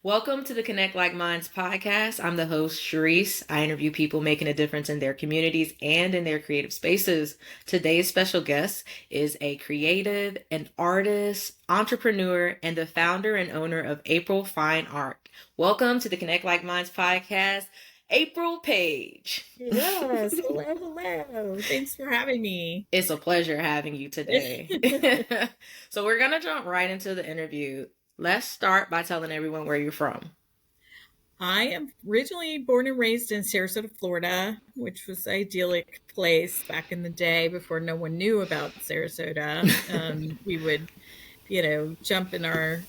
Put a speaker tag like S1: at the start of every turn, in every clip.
S1: Welcome to the Connect Like Minds podcast. I'm the host, Sharryse. I interview people making a difference in their communities and in their creative spaces. Today's special guest is a creative, an artist, entrepreneur, and the founder and owner of April Fine Art. Welcome to the Connect Like Minds podcast, April Paige.
S2: Yes, hello. Thanks for having me.
S1: It's a pleasure having you today. So we're going to jump right into the interview. Let's start by telling everyone where you're from.
S2: I am originally born and raised in Sarasota, Florida, which was an idyllic place back in the day before no one knew about Sarasota. We would, jump in our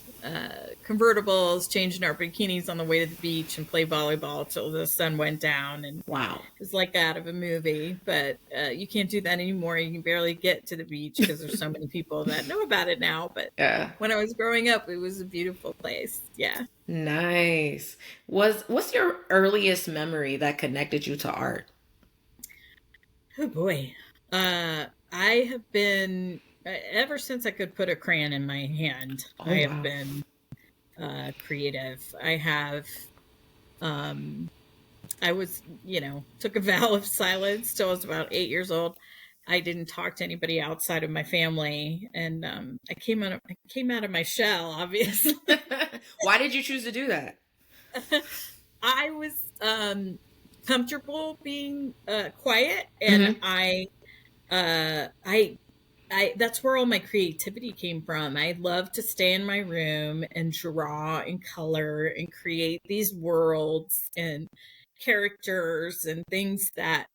S2: convertibles, change in our bikinis on the way to the beach and play volleyball till the sun went down. And
S1: Wow.
S2: it was like out of a movie, but you can't do that anymore. You can barely get to the beach because there's so many people that know about it now. But when I was growing up, it was a beautiful place. Yeah.
S1: Nice. What's your earliest memory that connected you to art?
S2: Oh boy. I have been ever since I could put a crayon in my hand. I have been creative. I have I was, took a vow of silence till I was about 8 years old. I didn't talk to anybody outside of my family, and I came out of my shell, obviously.
S1: Why did you choose to do that?
S2: I was comfortable being quiet, and I that's where all my creativity came from. I love to stay in my room and draw and color and create these worlds and characters and things that,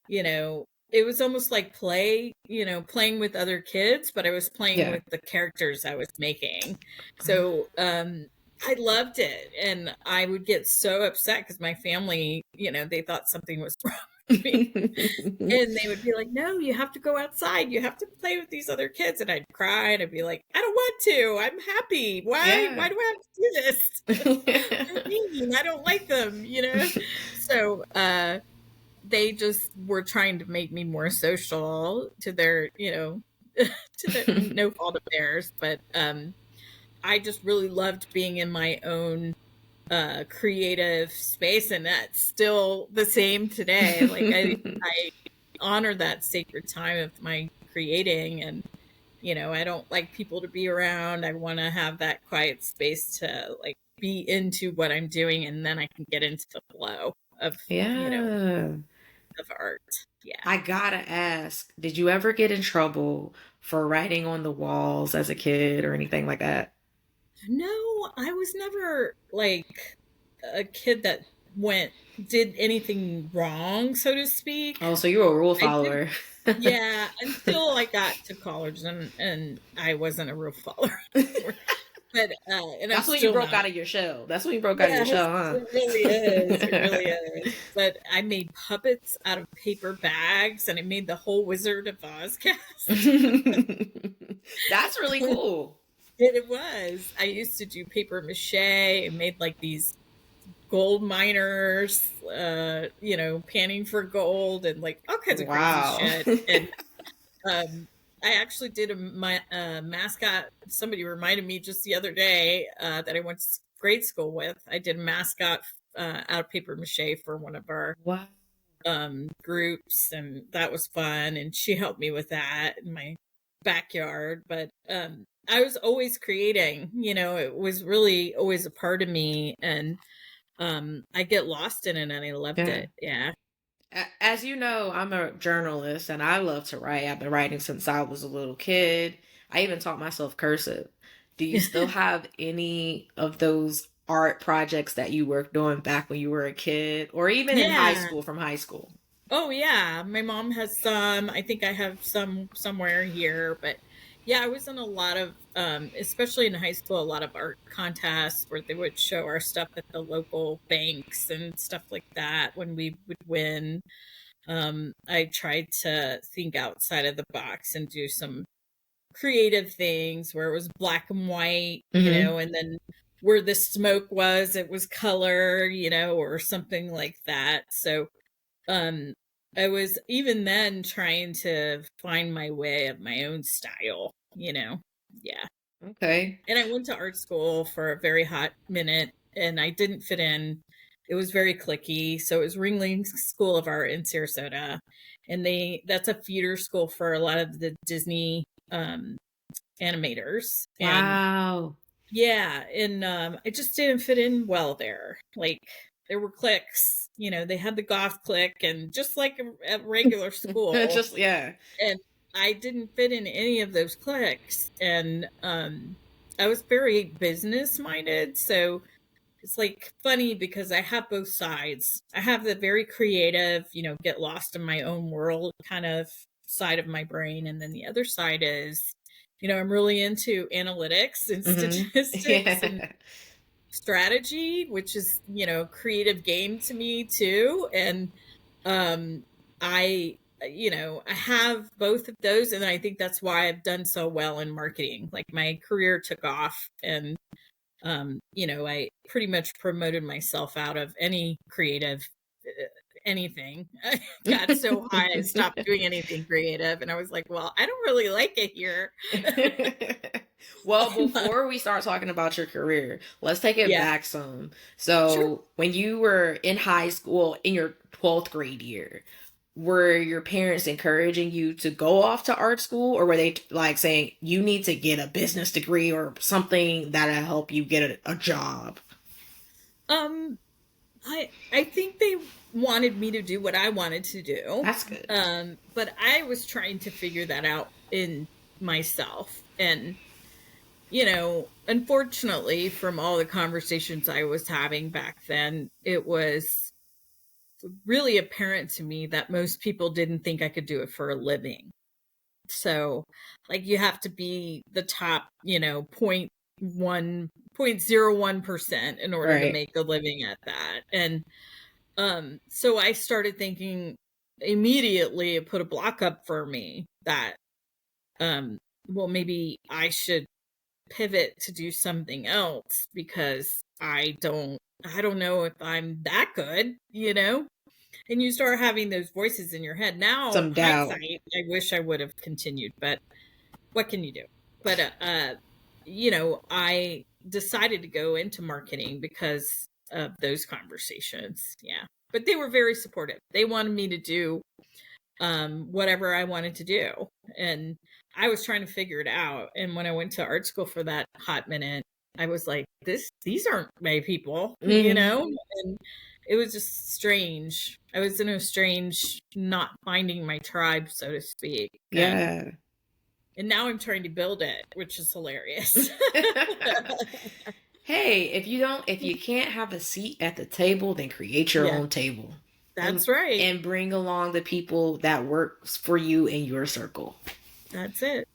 S2: it was almost like playing with other kids, but I was playing with the characters I was making. So I loved it. And I would get so upset because my family, they thought something was wrong with me. And they would be like, no, you have to go outside. You have to play with these other kids. And I'd cry and I'd be like, I don't want to. I'm happy. Why do I have to do this? They're mean. I don't like them, So they just were trying to make me more social to their, no fault of theirs. But I just really loved being in my own creative space, and that's still the same today. Like I honor that sacred time of my creating, and I don't like people to be around. I want to have that quiet space to like be into what I'm doing, and then I can get into the flow of of art. Yeah.
S1: I gotta ask, did you ever get in trouble for writing on the walls as a kid or anything like that?
S2: No, I was never like a kid that did anything wrong, so to speak.
S1: Oh, so you were a rule follower.
S2: Yeah, until I got to college, and I wasn't a rule follower anymore. But and
S1: that's when you broke out of your shell. That's when you broke out of your shell, huh?
S2: It really is. It really is. But I made puppets out of paper bags, and I made the whole Wizard of Oz cast.
S1: That's really cool.
S2: It was. I used to do paper mache and made like these gold miners, panning for gold and like all kinds of crazy shit. And I actually did a mascot. Somebody reminded me just the other day that I went to grade school with. I did a mascot out of paper mache for one of our groups, and that was fun. And she helped me with that in my backyard. But I was always creating. It was really always a part of me, and I get lost in it, and I loved it. Yeah.
S1: As you know, I'm a journalist and I love to write. I've been writing since I was a little kid. I even taught myself cursive. Do you still have any of those art projects that you worked on back when you were a kid or even in high school, from high school?
S2: Oh, yeah. My mom has some. I think I have some somewhere here, but yeah, I was in a lot of, especially in high school, a lot of art contests where they would show our stuff at the local banks and stuff like that when we would win. I tried to think outside of the box and do some creative things where it was black and white, and then where the smoke was, it was color, or something like that. So, I was even then trying to find my way of my own style, Yeah.
S1: Okay.
S2: And I went to art school for a very hot minute and I didn't fit in. It was very cliquey. So it was Ringling School of Art in Sarasota. And that's a feeder school for a lot of the Disney animators. And
S1: Wow.
S2: yeah, and I just didn't fit in well there. Like there were cliques, they had the goth clique and just like a regular school.
S1: Just, yeah.
S2: And I didn't fit in any of those cliques. And I was very business minded. So it's like funny because I have both sides. I have the very creative, get lost in my own world kind of side of my brain. And then the other side is, I'm really into analytics and statistics and
S1: Yeah.
S2: strategy, which is, creative game to me too. And I I have both of those, and I think that's why I've done so well in marketing. Like my career took off, and I pretty much promoted myself out of any creative anything. I got so high, I stopped doing anything creative, and I was like, well, I don't really like it here.
S1: Well, before we start talking about your career, let's take it
S2: Yeah,
S1: back some.
S2: sure.
S1: So, when you were in high school in your 12th grade year, were your parents encouraging you to go off to art school, or were they like saying you need to get a business degree or something that'll help you get a job?
S2: Um, I think they wanted me to do what I wanted to do.
S1: That's good.
S2: But I was trying to figure that out in myself. And, unfortunately, from all the conversations I was having back then, it was really apparent to me that most people didn't think I could do it for a living. So, like, you have to be the top, 0.01% in order to
S1: Right.
S2: make a living at that. And so I started thinking immediately, it put a block up for me that well, maybe I should pivot to do something else because I don't know if I'm that good. And you start having those voices in your head. Now,
S1: Some doubt.
S2: hindsight, I wish I would have continued, but what can you do? But I decided to go into marketing because of those conversations. Yeah. But they were very supportive. They wanted me to do whatever I wanted to do. And I was trying to figure it out. And when I went to art school for that hot minute, I was like, these aren't my people,
S1: Mhm.
S2: And it was just strange. I was in a strange not finding my tribe, so to speak.
S1: Yeah.
S2: And now I'm trying to build it, which is hilarious.
S1: Hey, if you can't have a seat at the table, then create your
S2: Yeah,
S1: own table. And
S2: that's right.
S1: and bring along the people that works for you in your circle.
S2: That's it.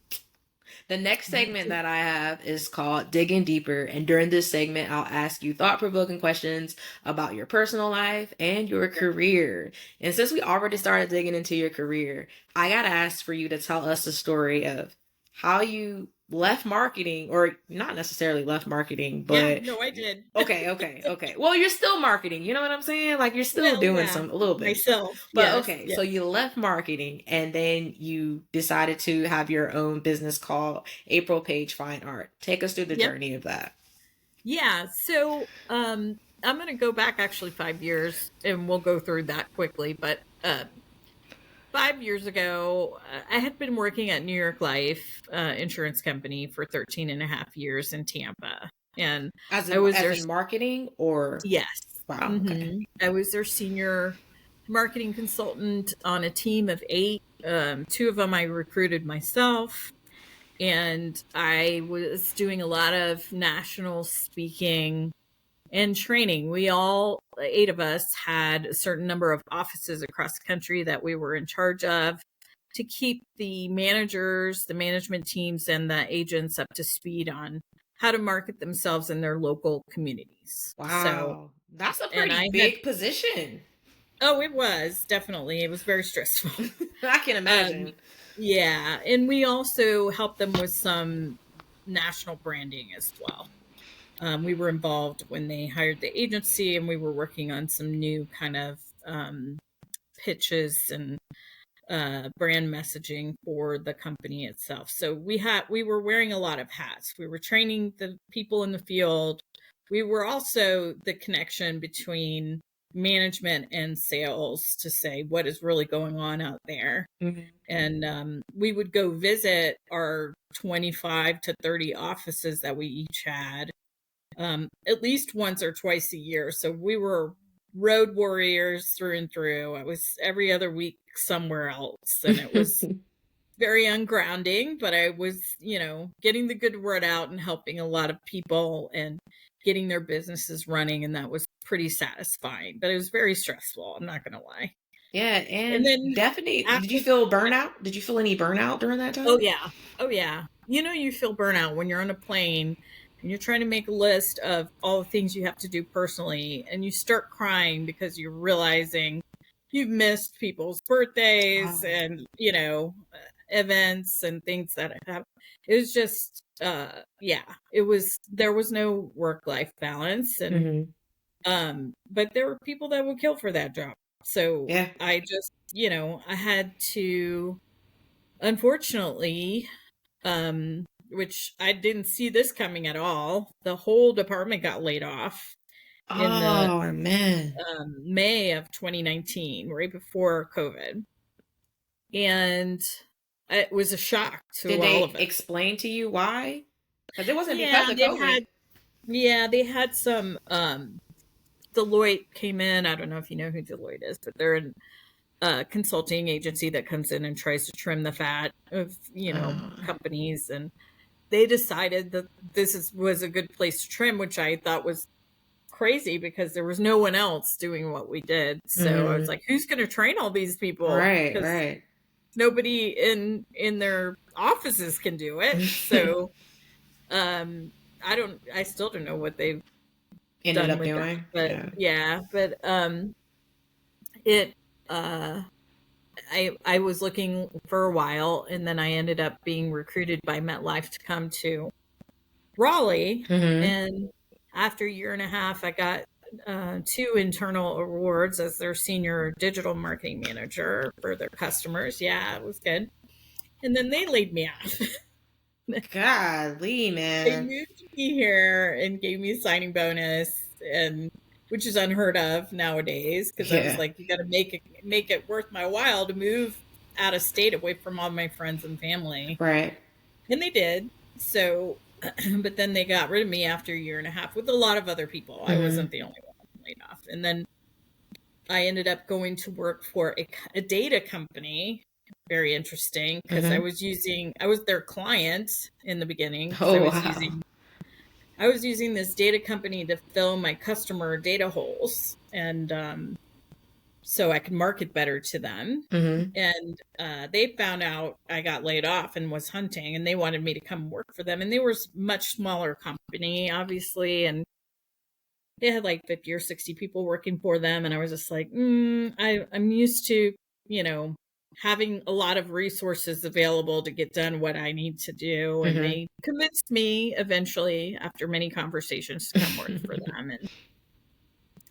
S1: The next segment that I have is called Digging Deeper, and during this segment, I'll ask you thought-provoking questions about your personal life and your career. And since we already started digging into your career, I gotta ask for you to tell us the story of how you left marketing, or not necessarily left marketing,
S2: Yeah,
S1: but
S2: no, I did.
S1: okay. Well, you're still marketing. You know what I'm saying? Like you're still
S2: Well,
S1: doing
S2: yeah,
S1: some a little bit.
S2: myself.
S1: But
S2: Yes,
S1: okay, so
S2: yes.
S1: you left marketing and then you decided to have your own business called April Paige Fine Art. Take us through the
S2: Yep.
S1: journey of that.
S2: Yeah. So I'm going to go back actually 5 years and we'll go through that quickly. But 5 years ago, I had been working at New York Life insurance company for 13 and a half years in Tampa. And I was
S1: As
S2: their,
S1: in marketing or
S2: yes.
S1: wow, okay.
S2: I was their senior marketing consultant on a team of 8. Two of them I recruited myself. And I was doing a lot of national speaking and training. We all, 8 of us, had a certain number of offices across the country that we were in charge of to keep the managers, the management teams, and the agents up to speed on how to market themselves in their local communities. So,
S1: Wow. That's a
S2: and
S1: pretty
S2: I had,
S1: big position.
S2: oh, it was definitely, it was very stressful.
S1: I can
S2: Um,
S1: imagine.
S2: yeah. And we also helped them with some national branding as well. We were involved when they hired the agency, and we were working on some new kind of pitches and brand messaging for the company itself. So we were wearing a lot of hats. We were training the people in the field. we were also the connection between management and sales to say what is really going on out there.
S1: Mhm.
S2: And we would go visit our 25 to 30 offices that we each had at least once or twice a year. So we were road warriors through and through. I was every other week somewhere else, and it was very ungrounding, but I was, getting the good word out and helping a lot of people and getting their businesses running. And that was pretty satisfying, but it was very stressful. I'm not going to lie.
S1: Yeah,
S2: And
S1: and
S2: then
S1: definitely, did you
S2: after,
S1: feel burnout? Did you feel any burnout during that
S2: oh,
S1: time?
S2: yeah. Oh, yeah. You feel burnout when you're on a plane and you're trying to make a list of all the things you have to do personally, and you start crying because you're realizing you've missed people's birthdays
S1: Oh.
S2: and, events and things that have. It was just, yeah, there was no work-life balance. And,
S1: Hmm.
S2: but there were people that would kill for that job. So
S1: Yeah.
S2: I just, I had to, unfortunately, which I didn't see this coming at all. The whole department got laid off in the
S1: Oh man.
S2: May of 2019, right before COVID. And it was a shock
S1: Did
S2: to all
S1: they
S2: of us.
S1: explain to you why? Because it wasn't because
S2: Yeah,
S1: of COVID.
S2: they had some Deloitte came in. I don't know if you know who Deloitte is, but they're a consulting agency that comes in and tries to trim the fat of,
S1: Uh,
S2: companies. And they decided that was a good place to trim, which I thought was crazy because there was no one else doing what we did. So I was
S1: mhm.
S2: like, who's going to train all these people?
S1: Right,
S2: Because
S1: right.
S2: nobody in their offices can do it. So I still don't know what they've
S1: Ended
S2: done
S1: up
S2: with that.
S1: doing.
S2: But
S1: Yeah.
S2: yeah, but it uh I was looking for a while, and then I ended up being recruited by MetLife to come to Raleigh.
S1: Hmm.
S2: And after a year and a half, I got two internal awards as their senior digital marketing manager for their customers. Yeah, it was good. And then they laid me off.
S1: Golly,
S2: They
S1: man.
S2: moved me here and gave me a signing bonus, and which is unheard of nowadays, because I was
S1: Yeah.
S2: like, you got to make it worth my while to move out of state away from all my friends and family.
S1: Right.
S2: And they did. So, but then they got rid of me after a year and a half with a lot of other people. I wasn't
S1: Hmm.
S2: the only one laid off. And then I ended up going to work for a data company. Very interesting, because
S1: Hmm.
S2: I was their client in the beginning, because
S1: Oh wow.
S2: I was using this data company to fill my customer data holes, and so I could market better to them.
S1: Hmm.
S2: And they found out I got laid off and was hunting, and they wanted me to come work for them. And they were a much smaller company, obviously, and they had like 50 or 60 people working for them. And I was just like, I'm used to, you know, having a lot of resources available to get done what I need to do. And
S1: Hmm.
S2: they convinced me eventually, after many conversations, to come work for them. And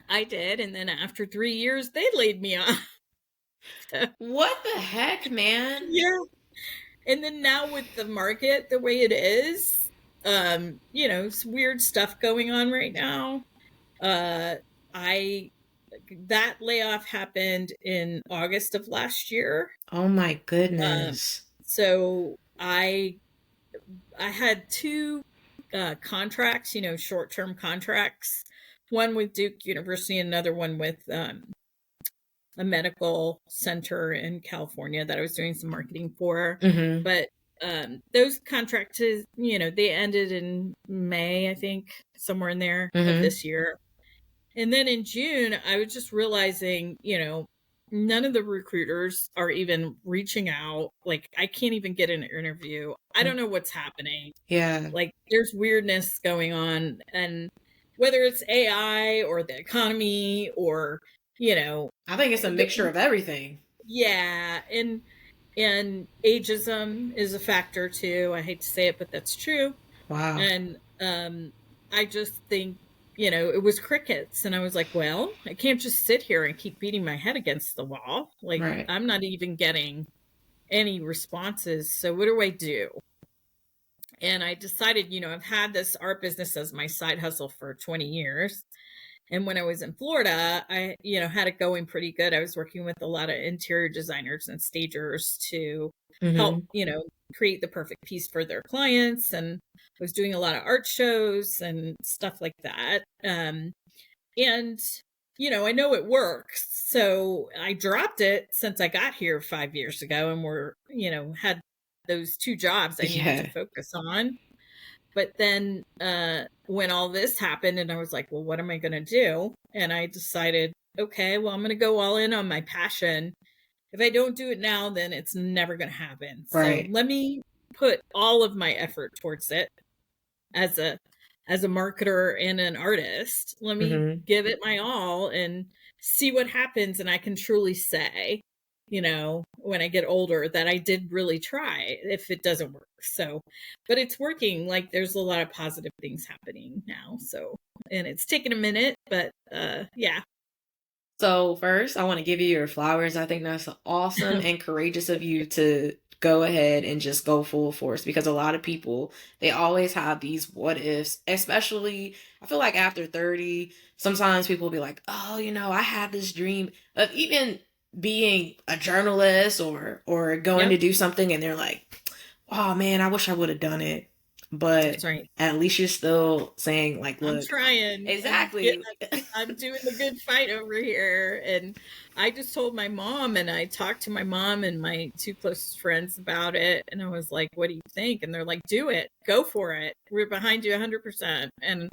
S2: I did. And then after 3 years, they laid me off.
S1: What the heck, man?
S2: Yeah. And then now with the market the way it is, it's weird stuff going on right now. Uh, I that layoff happened in August of last year.
S1: Oh my
S2: Um,
S1: goodness.
S2: so I had two contracts, short-term contracts, one with Duke University, another one with a medical center in California that I was doing some marketing for.
S1: Hmm.
S2: But those contracts, they ended in May, I think, somewhere in there of
S1: Hmm.
S2: this year. And then in June, I was just realizing, none of the recruiters are even reaching out. Like, I can't even get an interview. I don't know what's happening.
S1: Yeah.
S2: Like, there's weirdness going on. And whether it's AI or the economy or, you know,
S1: I think it's a mixture
S2: the,
S1: of everything.
S2: yeah. And ageism is a factor too. I hate to say it, but that's true.
S1: Wow.
S2: And I just think, it was crickets. And I was like, well, I can't just sit here and keep beating my head against the wall. Like,
S1: Right.
S2: I'm not even getting any responses. So what do I do? And I decided, I've had this art business as my side hustle for 20 years. And when I was in Florida, I, had it going pretty good. I was working with a lot of interior designers and stagers to help,
S1: Mm-hmm.
S2: create the perfect piece for their clients. And I was doing a lot of art shows and stuff like that. And, I know it works. So I dropped it since I got here 5 years ago, and had those two jobs I needed to
S1: Yeah.
S2: focus on. But then when all this happened, and I was like, well, what am I going to do? And I decided, okay, well, I'm going to go all in on my passion. If I don't do it now, then it's never going to happen. So
S1: Right.
S2: let me put all of my effort towards it as a marketer and an artist. Let me
S1: Mm-hmm.
S2: give it my all and see what happens. And I can truly say, when I get older, that I did really try if it doesn't work. So, but it's working. Like, there's a lot of positive things happening now. So, and it's taken a minute, but yeah.
S1: So first, I want to give you your flowers. I think that's awesome and courageous of you to go ahead and just go full force, because a lot of people, they always have these what ifs, especially I feel like after 30, sometimes people will be like, "Oh, I had this dream of even being a journalist or going to
S2: Yep,
S1: do something," and they're like, "Oh man, I wish I would have done it."
S2: that's
S1: But
S2: right.
S1: at least you're still saying like,
S2: I'm
S1: "Look,
S2: trying.
S1: exactly."
S2: I'm doing the good fight over here. And I just told my mom, and I talked to my mom and my two closest friends about it. And I was like, what do you think? And they're like, do it. Go for it. We're behind you 100%. And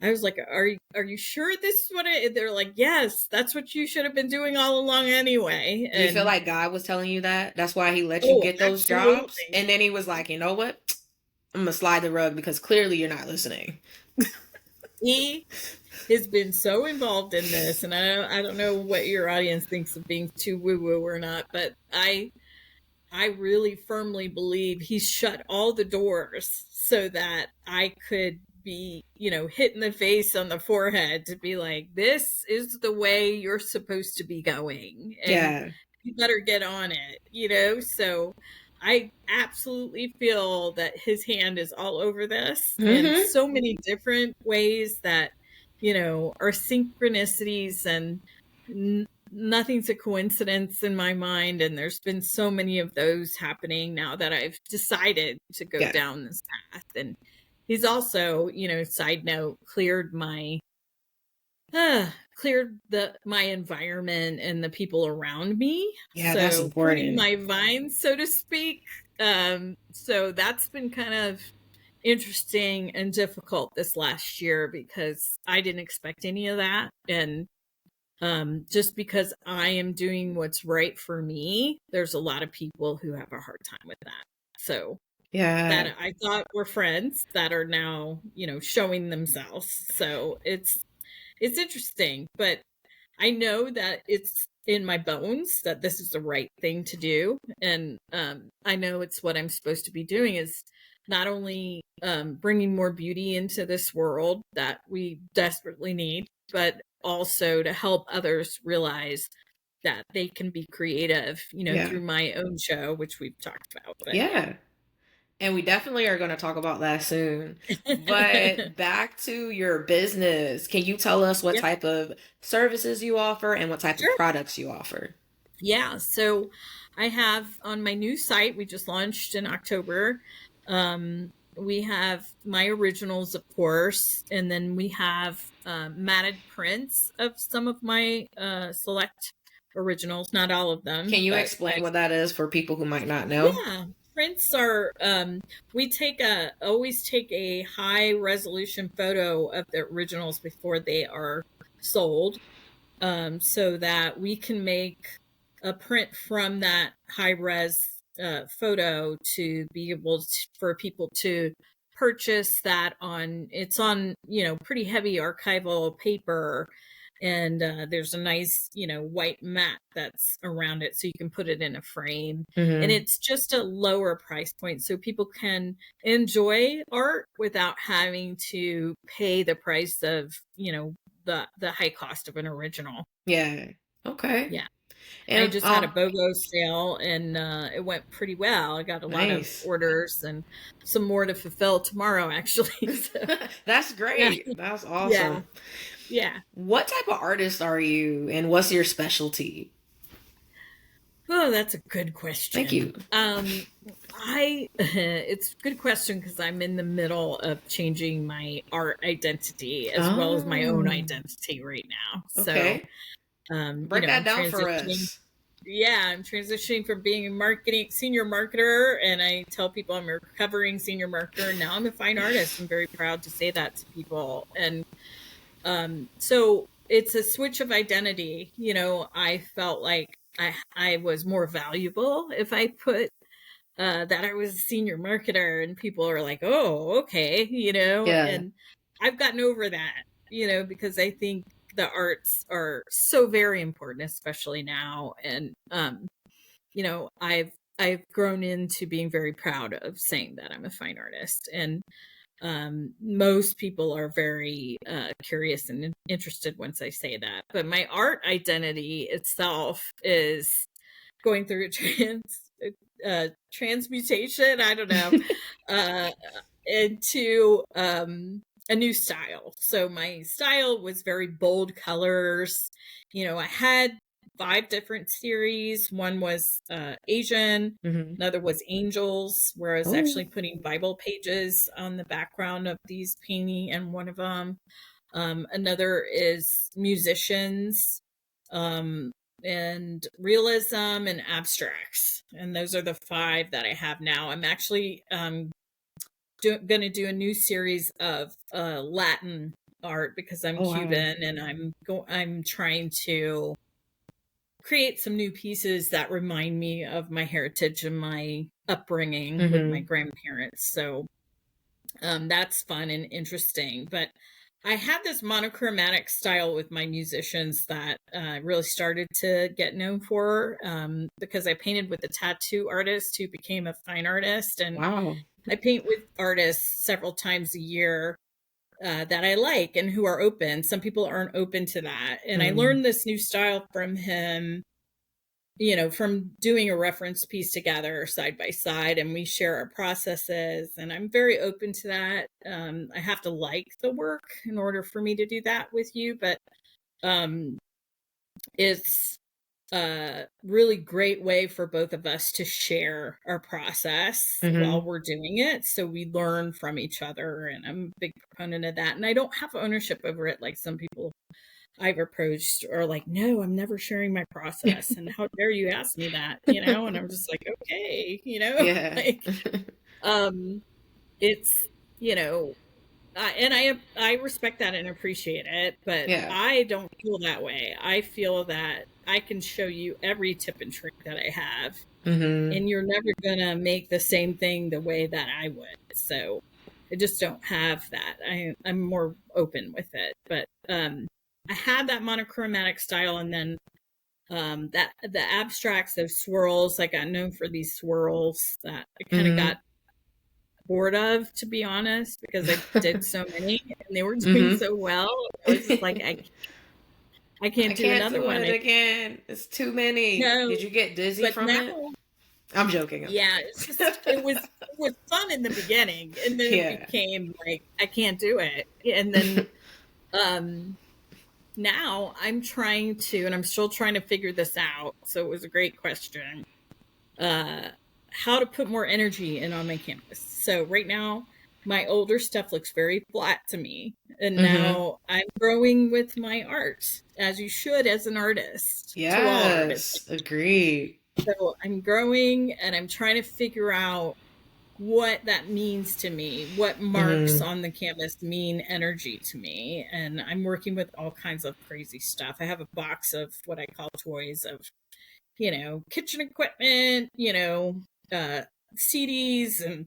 S2: I was like, are you sure this is what it? They're like, yes, that's what you should have been doing all along anyway.
S1: Do you feel
S2: And
S1: like God was telling you that? That's why he let you
S2: oh,
S1: get those jobs?
S2: absolutely.
S1: And then he was like, you know what? I'm going to slide the rug because clearly you're not listening.
S2: He has been so involved in this, and I don't know what your audience thinks of being too woo woo or not, but I really firmly believe he shut all the doors so that I could be, hit in the face on the forehead to be like, this is the way you're supposed to be going. And
S1: Yeah.
S2: you better get on it. So I absolutely feel that his hand is all over this in
S1: Mm-hmm.
S2: so many different ways that, are synchronicities, and nothing's a coincidence in my mind. And there's been so many of those happening now that I've decided to go
S1: Yeah.
S2: down this path. And he's also, side note, cleared my environment and the people around me.
S1: Yeah, that's
S2: So pruning
S1: important.
S2: my vines, so to speak. So that's been kind of interesting and difficult this last year because I didn't expect any of that. And just because I am doing what's right for me, there's a lot of people who have a hard time with that. So
S1: Yeah.
S2: that I thought were friends that are now, showing themselves. So it's interesting, but I know that it's in my bones that this is the right thing to do. And I know it's what I'm supposed to be doing, is not only bringing more beauty into this world that we desperately need, but also to help others realize that they can be creative,
S1: Yeah.
S2: through my own show, which we've talked about. But
S1: Yeah. And we definitely are going to talk about that soon.
S2: yeah.
S1: But back to your business. Can you tell us what
S2: Yep.
S1: type of services you offer and what type of
S2: Sure.
S1: products you offer?
S2: Yeah. So I have on my new site, we just launched in October. We have my originals, of course, and then we have matted prints of some of my select originals, not all of them,
S1: Can you
S2: but
S1: explain what that is for people who might not know?
S2: yeah, prints are we always take a high resolution photo of the originals before they are sold, so that we can make a print from that high res photo to be able for people to purchase that on. It's on, pretty heavy archival paper, and there's a nice, white mat that's around it so you can put it in a frame. And
S1: Mm-hmm.
S2: it's just a lower price point so people can enjoy art without having to pay the price of, the high cost of an original.
S1: Yeah. Okay.
S2: Yeah. I
S1: And
S2: just had a BOGO sale and it went pretty well. I got a lot of
S1: nice.
S2: orders and some more to fulfill tomorrow, actually. So,
S1: That's
S2: yeah,
S1: great. That's
S2: yeah,
S1: awesome.
S2: yeah.
S1: What type of artist are you and what's your specialty?
S2: Oh, that's a good
S1: Thank
S2: question.
S1: you.
S2: It's a good question because I'm in the middle of changing my art identity as well as my own
S1: Oh,
S2: identity right now. So,
S1: okay. Break
S2: I'm
S1: that down for
S2: transitioning.
S1: us.
S2: Yeah, I'm transitioning from being a senior marketer, and I tell people I'm a recovering senior marketer. Now I'm a fine artist. I'm very proud to say that to people. And so it's a switch of identity. I felt like I was more valuable if I put that I was a senior marketer, and people are like, oh, okay,
S1: Yeah.
S2: and I've gotten over that, because I think the arts are so very important, especially now. And, I've grown into being very proud of saying that I'm a fine artist. And most people are very curious and interested once I say that. But my art identity itself is going through transmutation. I don't know, uh, into a new style. So my style was very bold colors. I had 5 different series. One was Asian.
S1: Hmm.
S2: Another was angels, where I was
S1: Oh,
S2: actually putting Bible pages on the background of these painting, and one of them. Another is musicians, um, and realism and abstracts. And those are the 5 that I have now. I'm actually going to do a new series of Latin art because I'm
S1: oh wow.
S2: Cuban, and I'm trying to create some new pieces that remind me of my heritage and my upbringing with my
S1: Hmm.
S2: grandparents. So that's fun and interesting. But I had this monochromatic style with my musicians that really started to get known for, because I painted with a tattoo artist who became a fine artist. And
S1: Wow.
S2: I paint with artists several times a year that I like and who are open. Some people aren't open to that. And I
S1: Mm.
S2: learned this new style from him, from doing a reference piece together side by side, and we share our processes. And I'm very open to that. I have to like the work in order for me to do that with you, but um, it's a really great way for both of us to share our process while
S1: Hmm.
S2: we're doing it. So we learn from each other, and I'm a big proponent of that. And I don't have ownership over it like some people I've approached are like, no, I'm never sharing my process. And how dare you ask me that, And I'm just like, okay,
S1: Yeah.
S2: like, um, it's, you know, and I respect that and appreciate it, but
S1: Yeah.
S2: I don't feel that way. I feel that I can show you every tip and trick that I have,
S1: Hmm.
S2: and you're never gonna make the same thing the way that I would. So I just don't have that. I'm more open with it. But I had that monochromatic style, and then that the abstracts of swirls. I got known for these swirls that I kind of
S1: Hmm.
S2: got bored of, to be honest, because I did so many and they were doing
S1: Hmm.
S2: so well. I was just like, I
S1: I
S2: can't do
S1: can't
S2: another
S1: do
S2: one.
S1: it
S2: I
S1: again. It's too many.
S2: know.
S1: Did you get dizzy
S2: But
S1: from
S2: now,
S1: it? I'm joking. I'm
S2: yeah,
S1: joking.
S2: it was fun in the beginning, and then it
S1: Yeah.
S2: became like I can't do it. And then um now I'm trying to, and I'm still trying to figure this out. So it was a great question. Uh how to put more energy in on my canvas. So right now my older stuff looks very flat to me, and
S1: Hmm.
S2: now I'm growing with my art, as you should as an artist, to all artists.
S1: Yes. Agreed.
S2: So I'm growing and I'm trying to figure out what that means to me, what marks
S1: Hmm.
S2: on the canvas mean energy to me. And I'm working with all kinds of crazy stuff. I have a box of what I call toys of, kitchen equipment, uh, CDs, and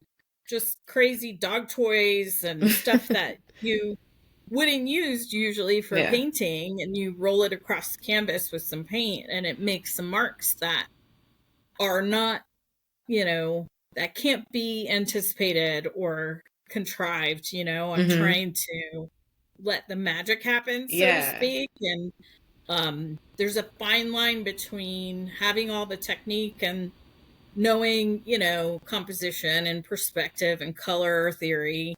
S2: just crazy dog toys and stuff that you wouldn't use usually for
S1: Yeah.
S2: painting. And you roll it across the canvas with some paint, and it makes some marks that are not, you know, that can't be anticipated or contrived. I'm
S1: Hmm.
S2: trying to let the magic happen, so to
S1: Yeah.
S2: speak. And there's a fine line between having all the technique and knowing, composition and perspective and color theory.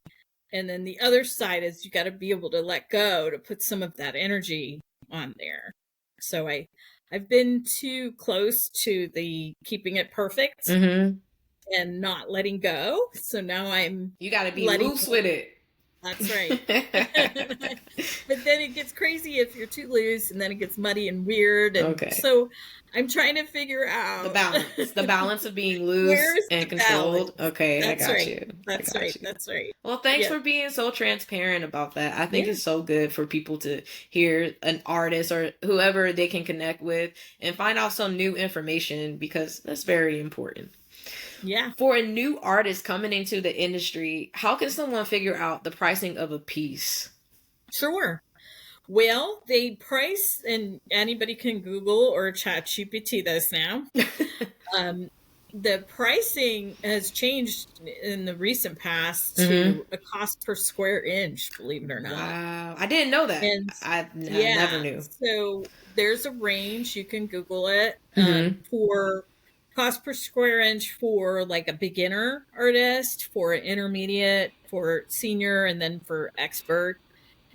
S2: And then the other side is you got to be able to let go to put some of that energy on there. So I've been too close to the keeping it perfect and not letting go. So now
S1: You got to be
S2: letting
S1: loose
S2: go.
S1: with it.
S2: That's right. But then it gets crazy if you're too loose, and then it gets muddy and weird. And so I'm trying to figure out
S1: the balance of being loose and controlled.
S2: Balance?
S1: Okay,
S2: That's
S1: I got
S2: right.
S1: you.
S2: That's right. That's right.
S1: Well, thanks for being so transparent about that. I think it's so good for people to hear an artist or whoever they can connect with and find out some new information, because that's very important.
S2: Yeah.
S1: For a new artist coming into the industry, how can someone figure out the pricing of a piece?
S2: Sure. Well, they price, and anybody can Google or ChatGPT this now. The pricing has changed in the recent past to a cost per square inch, believe it or not.
S1: Wow. I didn't know that.
S2: And
S1: I never knew.
S2: So there's a range. You can Google it for cost per square inch for like a beginner artist, for an intermediate, for senior, and then for expert.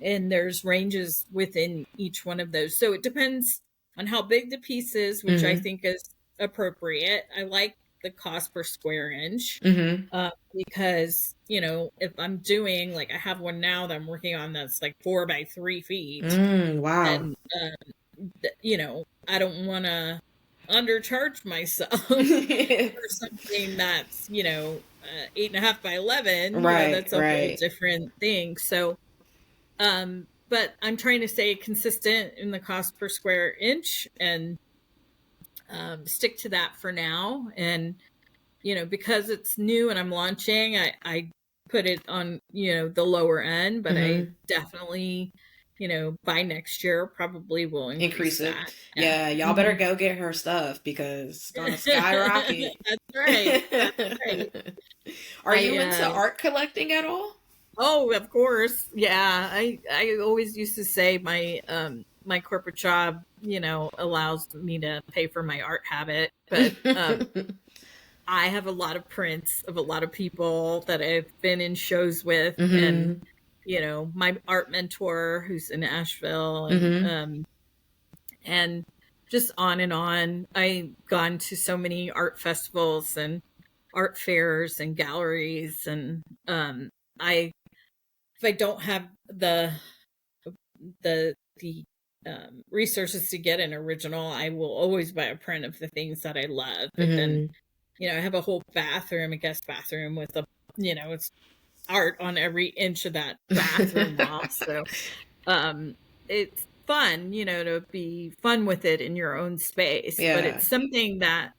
S2: And there's ranges within each one of those. So it depends on how big the piece is, which I think is appropriate. I like the cost per square inch because, if I'm doing, like, I have one now that I'm working on that's like 4 by 3 feet.
S1: Wow.
S2: And, I don't want to undercharge myself for something that's, 8.5 by 11.
S1: Right.
S2: That's a whole different thing. So, but I'm trying to stay consistent in the cost per square inch and stick to that for now. And, because it's new and I'm launching, I put it on, the lower end, but I definitely, by next year probably will increase it. That.
S1: Yeah, y'all better go get her stuff because it's gonna skyrocket.
S2: That's right. That's right.
S1: Are you into art collecting at all?
S2: Oh, of course. Yeah. I always used to say my my corporate job, allows me to pay for my art habit. But I have a lot of prints of a lot of people that I've been in shows with. And, my art mentor who's in Asheville and just on and on. I've gone to so many art festivals and art fairs and galleries. And if I don't have the resources to get an original, I will always buy a print of the things that I love. And then, I have a whole bathroom, a guest bathroom with it's art on every inch of that bathroom wall. So, it's fun, to be fun with it in your own space. Yeah. But it's something that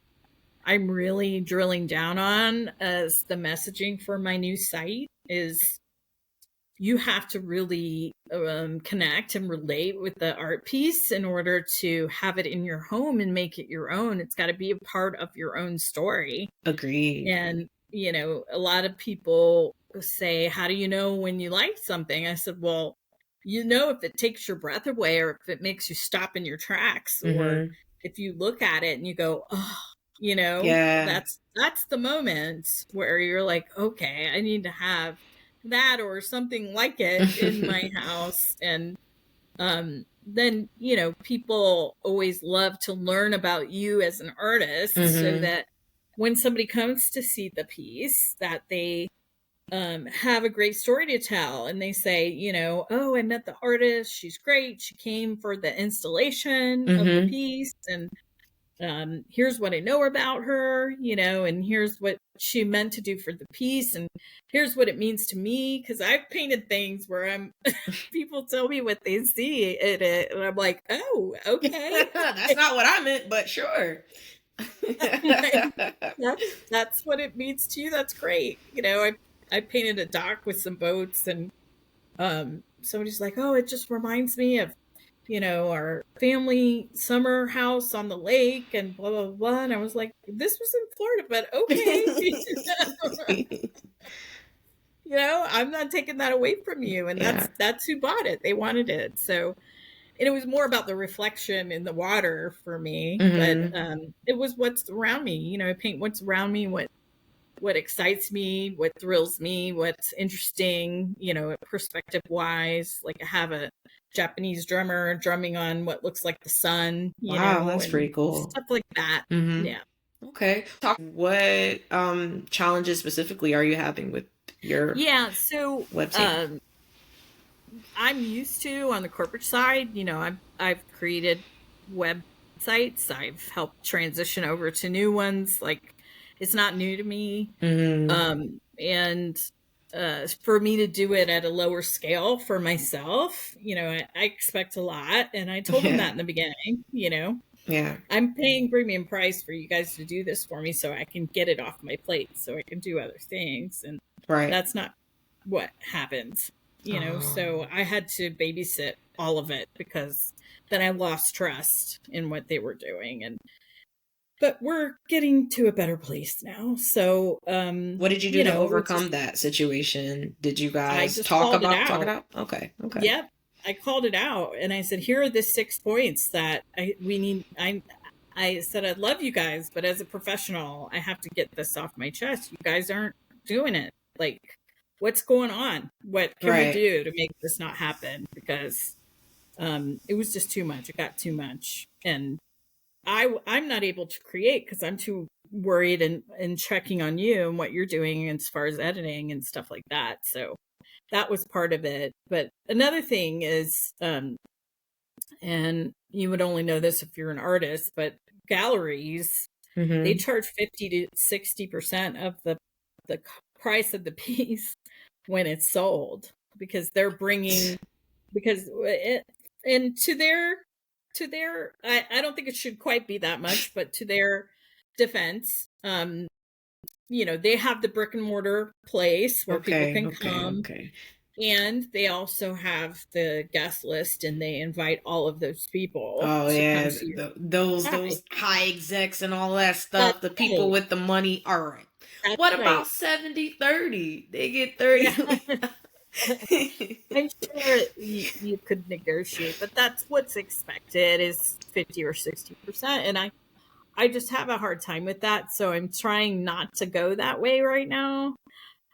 S2: I'm really drilling down on as the messaging for my new site is you have to really connect and relate with the art piece in order to have it in your home and make it your own. It's got to be a part of your own story.
S1: Agreed.
S2: And, a lot of people say, how do you know when you like something? I said, well, if it takes your breath away or if it makes you stop in your tracks or if you look at it and you go, oh, that's the moment where you're like, okay, I need to have that or something like it in my house. And then people always love to learn about you as an artist so that when somebody comes to see the piece that they have a great story to tell and they say, oh, I met the artist, she's great, she came for the installation of the piece and here's what I know about her, and here's what she meant to do for the piece. And here's what it means to me. Cause I've painted things where people tell me what they see in it. And I'm like, oh, okay.
S1: That's not what I meant, but sure.
S2: That's what it means to you. That's great. I painted a dock with some boats and somebody's like, oh, it just reminds me of our family summer house on the lake and blah, blah, blah. And I was like, this was in Florida, but okay. I'm not taking that away from you. And that's who bought it. They wanted it. So and it was more about the reflection in the water for me. But
S1: Mm-hmm.
S2: it was what's around me. You know, I paint what's around me, what excites me, what thrills me, what's interesting, you know, perspective wise. Like I have a Japanese drummer drumming on what looks like the sun, you
S1: Wow,
S2: know,
S1: that's
S2: and
S1: pretty cool.
S2: stuff like that.
S1: Mm-hmm.
S2: Yeah.
S1: Okay. Talk what challenges specifically are you having with your
S2: Yeah. So
S1: web team?
S2: I'm used to on the corporate side, you know, I've created websites. I've helped transition over to new ones. Like it's not new to me.
S1: Mm-hmm.
S2: And for me to do it at a lower scale for myself, you know, I expect a lot. And I told them
S1: Yeah.
S2: that in the beginning, you know,
S1: Yeah.
S2: I'm paying premium price for you guys to do this for me so I can get it off my plate so I can do other things. And
S1: Right.
S2: that's not what happens, you know,
S1: Oh.
S2: so I had to babysit all of it because then I lost trust in what they were doing. And but we're getting to a better place now. So
S1: What did you do
S2: you
S1: to
S2: know, it's just
S1: overcome that situation? Did you
S2: I
S1: guys
S2: just called it
S1: talk it
S2: out.
S1: out? Okay. Okay.
S2: Yep. I called it out and I said, here are the 6 points that we need. I said, I love you guys, but as a professional, I have to get this off my chest. You guys aren't doing it. Like, what's going on? What can we
S1: Right.
S2: do to make this not happen? Because it was just too much. It got too much. And I'm not able to create because I'm too worried and checking on you and what you're doing as far as editing and stuff like that. So that was part of it. But another thing is, and you would only know this if you're an artist, but galleries, they
S1: Mm-hmm.
S2: charge 50 to 60% of the price of the piece when it's sold because they're bringing because it, and to their I don't think it should quite be that much, but to their defense, you know, they have the brick and mortar place where people
S1: Okay.
S2: can
S1: Okay.
S2: come,
S1: Okay.
S2: and they also have the guest list and they invite all of those people
S1: Oh
S2: to come
S1: yeah,
S2: see your
S1: those
S2: site.
S1: high execs and all that
S2: That's
S1: stuff, the people
S2: right.
S1: with the money. All right.
S2: That's
S1: What
S2: right.
S1: about 70/30? They get
S2: Yeah.
S1: 30.
S2: I'm sure you could negotiate, but that's what's expected is 50 or 60%. And I just have a hard time with that. So I'm trying not to go that way right now.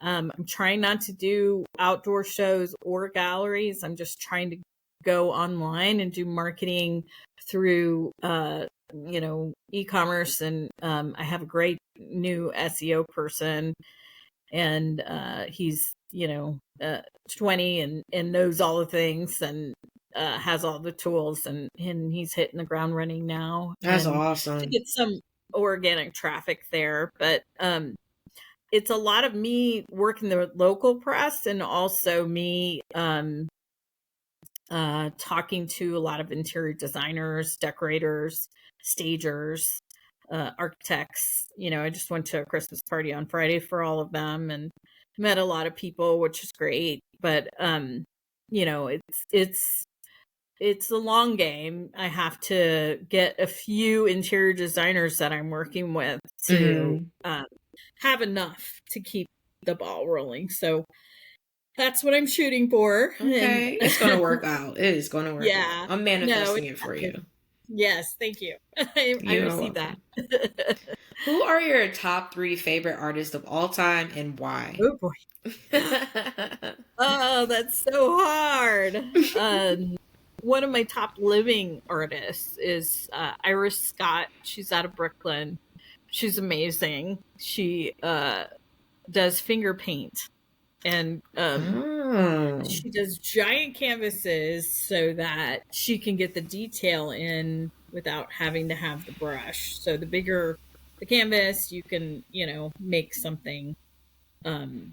S2: I'm trying not to do outdoor shows or galleries. I'm just trying to go online and do marketing through, you know, e-commerce. And I have a great new SEO person, and he's, you know, 20 and knows all the things and has all the tools, and he's hitting the ground running now.
S1: That's
S2: And to
S1: awesome.
S2: get some organic traffic there, but it's a lot of me working the local press and also me talking to a lot of interior designers, decorators, stagers, architects. You know, I just went to a Christmas party on Friday for all of them and met a lot of people, which is great. But you know, it's a long game. I have to get a few interior designers that I'm working with to
S1: Hmm.
S2: have enough to keep the ball rolling. So that's what I'm shooting for. And
S1: Okay, it's gonna work out. It is gonna work out.
S2: yeah,
S1: I'm
S2: no,
S1: manifesting
S2: it
S1: it for
S2: happened.
S1: you.
S2: Yes, thank you. I
S1: You are
S2: received that.
S1: welcome. Who are your top 3 favorite artists of all time and why?
S2: Oh boy. Oh, that's so hard. One of my top living artists is Iris Scott. She's out of Brooklyn. She's amazing. She does finger paint, and
S1: Oh,
S2: she does giant canvases so that she can get the detail in without having to have the brush. So the bigger the canvas, you can, you know, make something um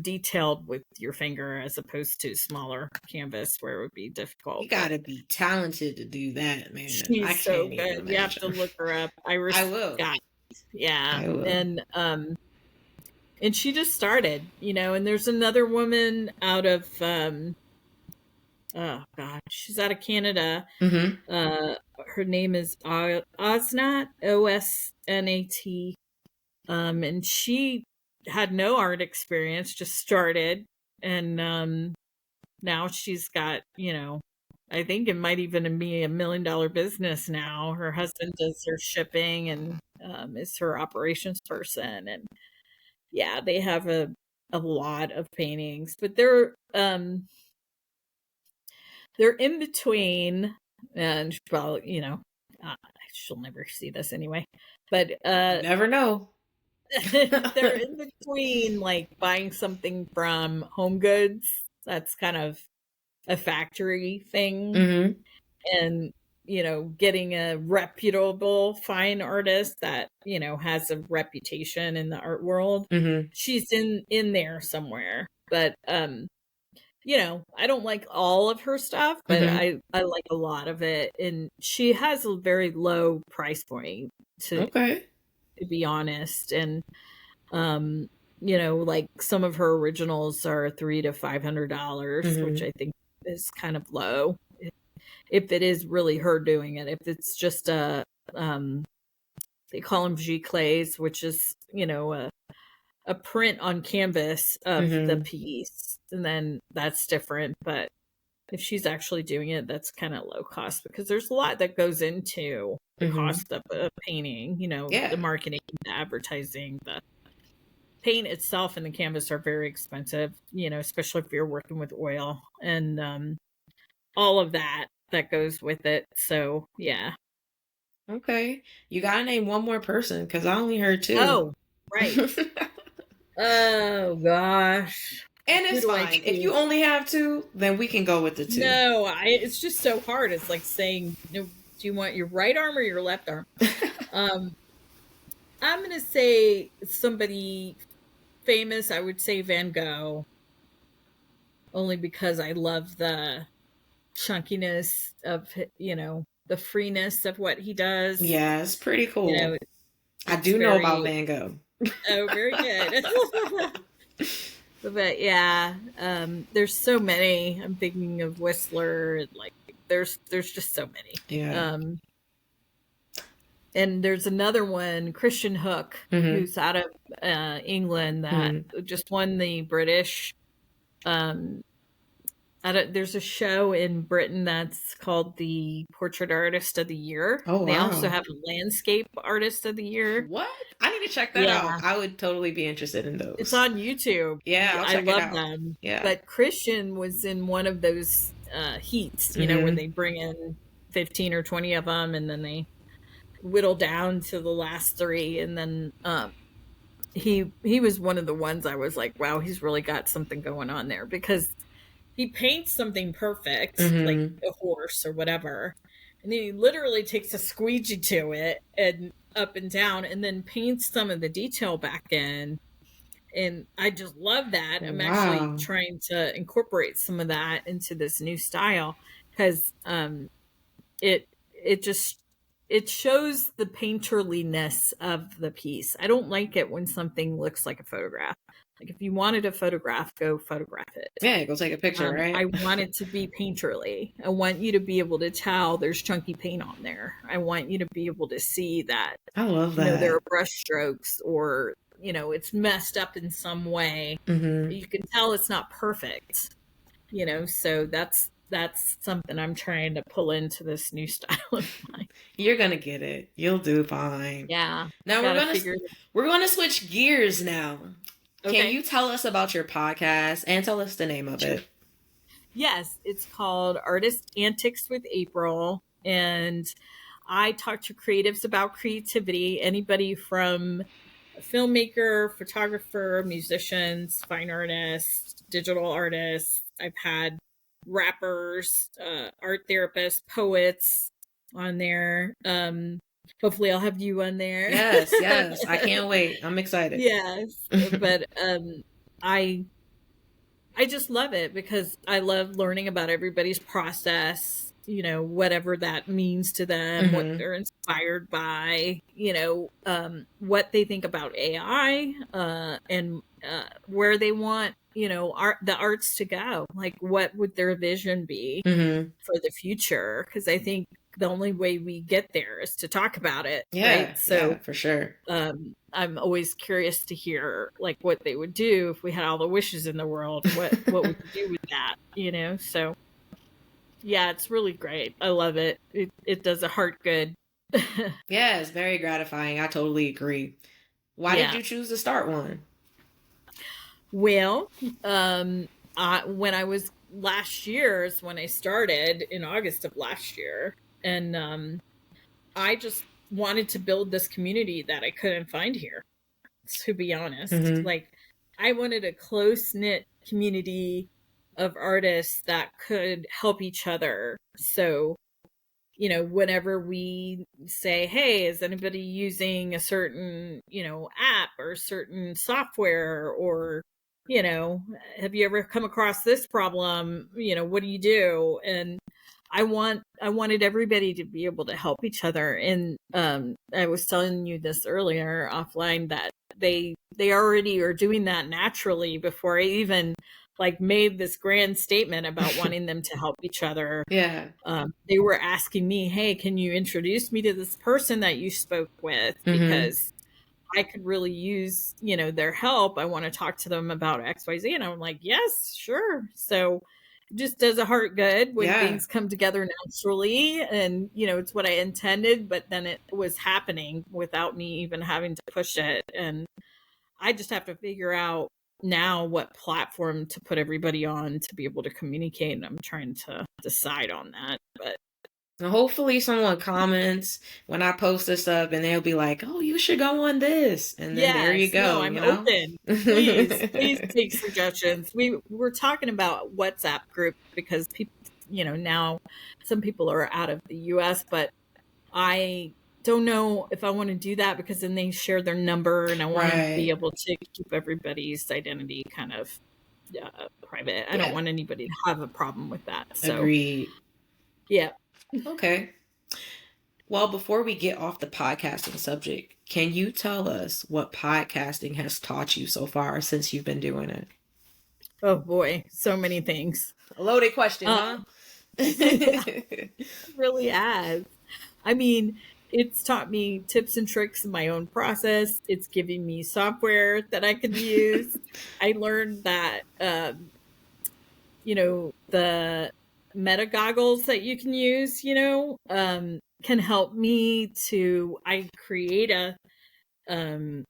S2: detailed with your finger as opposed to smaller canvas where it would be
S1: you
S2: difficult. But
S1: gotta be talented to do that, man. I
S2: she's so
S1: can't even
S2: good. You have to
S1: imagine.
S2: look her up.
S1: I
S2: Iris
S1: will.
S2: Scott. Yeah.
S1: I will.
S2: And she just started, you know, and there's another woman out of oh god, she's out of Canada.
S1: Hmm.
S2: Her name is Osnat, Osnat. And she had no art experience, just started, and now she's got, you know, I think it might even be $1 million business now. Her husband does her shipping and is her operations person. And yeah, they have a lot of paintings, but they're in between, and well, she'll never see this anyway. But
S1: You never know.
S2: they're in between like buying something from Home Goods. That's kind of a factory thing.
S1: Mm-hmm.
S2: And getting a reputable fine artist that has a reputation in the art world.
S1: Mm-hmm.
S2: She's in there somewhere, but I don't like all of her stuff, but
S1: Mm-hmm.
S2: I like a lot of it, and she has a very low price point
S1: Okay.
S2: to be honest. And like some of her originals are $300 to $500, which
S1: Mm-hmm.
S2: I think is kind of low if it is really her doing it. If it's just they call them giclées, which is a print on canvas of the
S1: Mm-hmm.
S2: piece, and then that's different. But if she's actually doing it, that's kind of low cost, because there's a lot that goes into the
S1: Mm-hmm.
S2: cost of a painting.
S1: Yeah.
S2: The marketing, the advertising, the paint itself and the canvas are very expensive, especially if you're working with oil and all of that goes with it. So yeah.
S1: Okay. You gotta name one more person because I only heard two.
S2: Oh, right. Oh gosh.
S1: And
S2: Who
S1: it's
S2: do I
S1: fine. If you
S2: choose?
S1: only have two, then we can go with the two.
S2: No, it's just so hard. It's like saying, do you want your right arm or your left arm? Um, I'm gonna say somebody famous. I would say Van Gogh, only because I love the chunkiness of the freeness of what he does.
S1: Yeah, it's pretty cool. I
S2: It's
S1: do know about
S2: very
S1: Van Gogh.
S2: very good. But yeah, there's so many. I'm thinking of Whistler. Like there's just so many.
S1: Yeah.
S2: And there's another one, Christian Hook,
S1: Mm-hmm.
S2: who's out of England, that
S1: Mm-hmm.
S2: just won the British. Um, there's a show in Britain that's called the Portrait Artist of the Year.
S1: Oh,
S2: They also
S1: wow.
S2: have a Landscape Artist of the Year.
S1: What? I need to check that
S2: Yeah,
S1: out. I would totally be interested in
S2: it's
S1: those.
S2: on YouTube.
S1: Yeah, I'll
S2: I
S1: check it
S2: love
S1: out.
S2: them.
S1: Yeah.
S2: But Christian was in one of those heats, where
S1: Mm-hmm.
S2: they bring in 15 or 20 of them, and then they whittle down to the last three. And then he was one of the ones I was like, wow, he's really got something going on there, because he paints something perfect, like
S1: Mm-hmm.
S2: a horse or whatever, and then he literally takes a squeegee to it and up and down, and then paints some of the detail back in. And I just love that. I'm actually
S1: Wow.
S2: trying to incorporate some of that into this new style, because it just it shows the painterliness of the piece. I don't like it when something looks like a photograph. Like if you wanted a photograph, go photograph it.
S1: Yeah, go take a picture, right?
S2: I want it to be painterly. I want you to be able to tell there's chunky paint on there. I want you to be able to see that,
S1: I love
S2: there
S1: that.
S2: are brush strokes, or, it's messed up in some way.
S1: Mm-hmm.
S2: You can tell it's not perfect, so that's something I'm trying to pull into this new style of mine.
S1: You're gonna get it. You'll do fine.
S2: Yeah.
S1: Now we're gonna switch gears now.
S2: Okay.
S1: Can you tell us about your podcast and tell us the name of it?
S2: Yes, it's called Artist Antics with April, and I talk to creatives about creativity, anybody from a filmmaker, photographer, musicians, fine artists, digital artists. I've had rappers, art therapists, poets on there. Hopefully I'll have you on there.
S1: Yes. I can't wait. I'm excited.
S2: Yes. But I just love it, because I love learning about everybody's process, whatever that means to them,
S1: Mm-hmm.
S2: what they're inspired by, what they think about AI, and where they want, the arts to go. Like, what would their vision be
S1: Mm-hmm.
S2: for the future? Because I think the only way we get there is to talk about it.
S1: Yeah,
S2: Right. So
S1: yeah, for sure.
S2: I'm always curious to hear like what they would do if we had all the wishes in the world. What would you do with that? So Yeah, it's really great. I love it. It does a heart good.
S1: Yeah, it's very gratifying. I totally agree. Why did
S2: Yeah.
S1: you choose to start one?
S2: Well, when I was last year is when I started in August of last year, and I just wanted to build this community that I couldn't find here. To be honest,
S1: Mm-hmm.
S2: like I wanted a close knit community of artists that could help each other. So whenever we say, hey, is anybody using a certain, app or certain software, or, you know, have you ever come across this problem? What do you do? And I wanted everybody to be able to help each other. And I was telling you this earlier offline that they already are doing that naturally before I even like made this grand statement about wanting them to help each other.
S1: Yeah.
S2: They were asking me, hey, can you introduce me to this person that you spoke with?
S1: Mm-hmm.
S2: Because I could really use, their help. I want to talk to them about XYZ. And I'm like, yes, sure. So it just does a heart good when
S1: Yeah.
S2: things come together naturally. And, it's what I intended, but then it was happening without me even having to push it. And I just have to figure out now what platform to put everybody on to be able to communicate. And I'm trying to decide on that. But
S1: And hopefully someone comments when I post this up and they'll be like, oh, you should go on this. And then there you
S2: yes, no,
S1: go,
S2: I'm
S1: you know?
S2: open. Please take suggestions. We're talking about WhatsApp group because people, now some people are out of the US, but I don't know if I want to do that because then they share their number and I want to be
S1: Right.
S2: able to keep everybody's identity kind of private. I don't
S1: Yeah.
S2: want anybody to have a problem with that. So,
S1: Agreed.
S2: yeah.
S1: Okay. Well, before we get off the podcasting subject, can you tell us what podcasting has taught you so far since you've been doing it?
S2: Oh boy, so many things.
S1: A loaded question, huh?
S2: It really has. I mean, it's taught me tips and tricks in my own process. It's giving me software that I can use. I learned that, the meta goggles that you can use, can help me to, I create a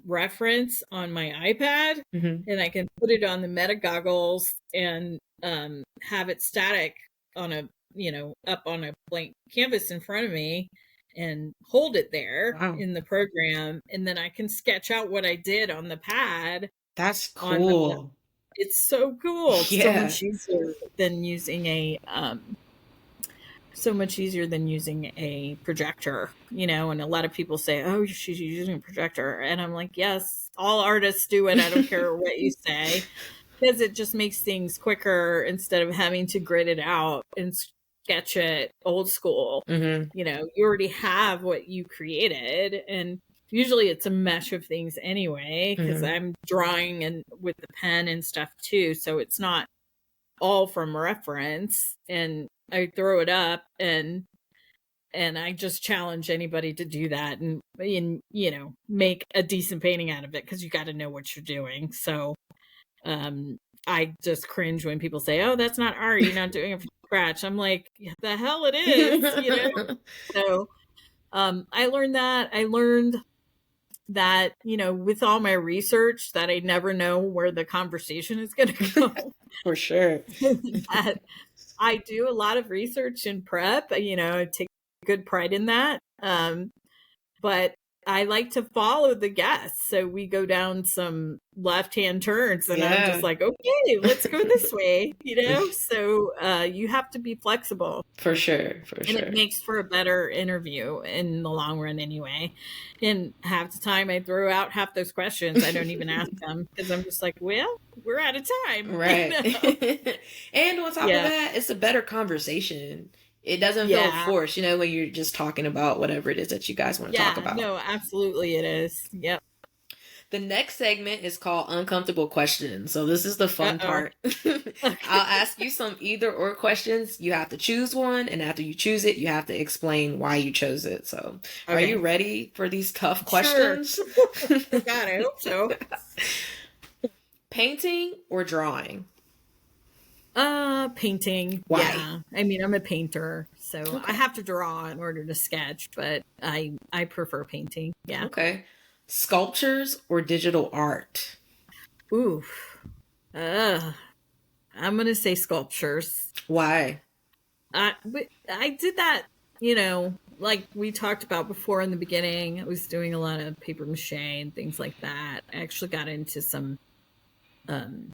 S2: reference on my iPad
S1: Mm-hmm.
S2: and I can put it on the meta goggles and have it static on up on a blank canvas in front of me and hold it there
S1: Wow.
S2: in the program. And then I can sketch out what I did on the pad
S1: That's
S2: on the,
S1: cool.
S2: it's so cool. It's
S1: Yeah.
S2: so much easier than using a projector, and a lot of people say, oh, she's using a projector. And I'm like, yes, all artists do it. I don't care what you say, because it just makes things quicker instead of having to grid it out and sketch it old school.
S1: Mm-hmm.
S2: You already have what you created. And usually it's a mesh of things anyway, because
S1: Mm-hmm.
S2: I'm drawing and with the pen and stuff too. So it's not all from reference, and I throw it up and I just challenge anybody to do that and make a decent painting out of it, because you got to know what you're doing. So I just cringe when people say, oh, that's not art, you're not doing it from scratch. I'm like, the hell it is. So I learned that with all my research, that I never know where the conversation is going to go.
S1: For sure.
S2: That I do a lot of research and prep, I take good pride in that. But I like to follow the guests. So we go down some left-hand turns and I'm just
S1: Yeah.
S2: like, okay, let's go this way, So you have to be flexible.
S1: For sure. For
S2: And
S1: sure.
S2: it makes for a better interview in the long run anyway. And half the time I throw out half those questions. I don't even ask them, because I'm just like, well, we're out of time.
S1: Right. And on top of
S2: Yeah.
S1: that, it's a better conversation. It doesn't feel
S2: Yeah.
S1: forced, when you're just talking about whatever it is that you guys want to talk
S2: Yeah.
S1: about.
S2: No, absolutely it is. Yep.
S1: The next segment is called Uncomfortable Questions. So this is the fun
S2: Uh-oh.
S1: part. I'll ask you some either or questions. You have to choose one, and after you choose it, you have to explain why you chose it. So are
S2: Okay.
S1: you ready for these tough questions?
S2: Sure. God, I hope so.
S1: Painting or drawing?
S2: Painting.
S1: Why?
S2: Yeah. I mean, I'm a painter, so I
S1: Okay.
S2: have to draw in order to sketch, but I prefer painting. Yeah.
S1: Okay. Sculptures or digital art?
S2: Ooh. Uh, I'm gonna say sculptures.
S1: Why?
S2: But I did that, like we talked about before in the beginning. I was doing a lot of paper mache and things like that. I actually got into some um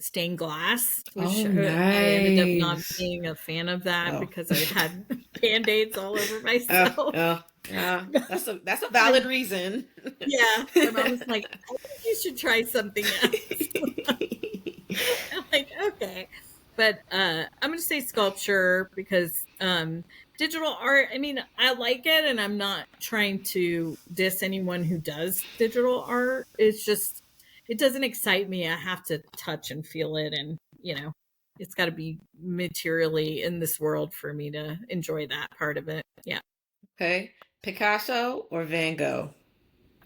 S2: stained glass, which
S1: Oh,
S2: I ended up not
S1: nice.
S2: being a fan of that
S1: Oh.
S2: because I had band-aids all over
S1: Oh,
S2: myself.
S1: oh, yeah. That's a
S2: My,
S1: valid reason.
S2: yeah, my mom was like, I think you should try something else. I'm like, okay. But I'm gonna say sculpture because digital art, I mean, I like it and I'm not trying to diss anyone who does digital art. It's just it doesn't excite me. I have to touch and feel it, and it's got to be materially in this world for me to enjoy that part of it. Yeah.
S1: Okay. Picasso or Van Gogh?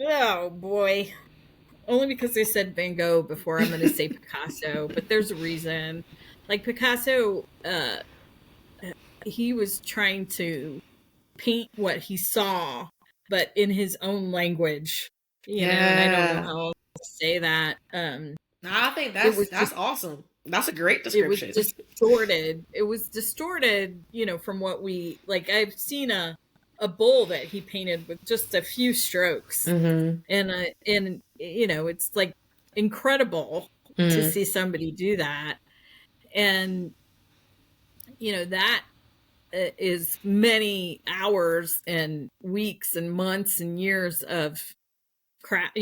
S2: Oh boy. Only because they said Van Gogh before, I'm going to say Picasso, but there's a reason. Like Picasso, he was trying to paint what he saw, but in his own language, and I don't know
S1: Yeah.
S2: how else to say that.
S1: I think
S2: It was
S1: that's
S2: just,
S1: awesome. That's a great
S2: it was
S1: description.
S2: distorted. It was distorted, from what like I've seen a bull that he painted with just a few strokes,
S1: Mm-hmm.
S2: and it's like incredible to
S1: Mm-hmm.
S2: see somebody do that, and that is many hours and weeks and months and years of craft,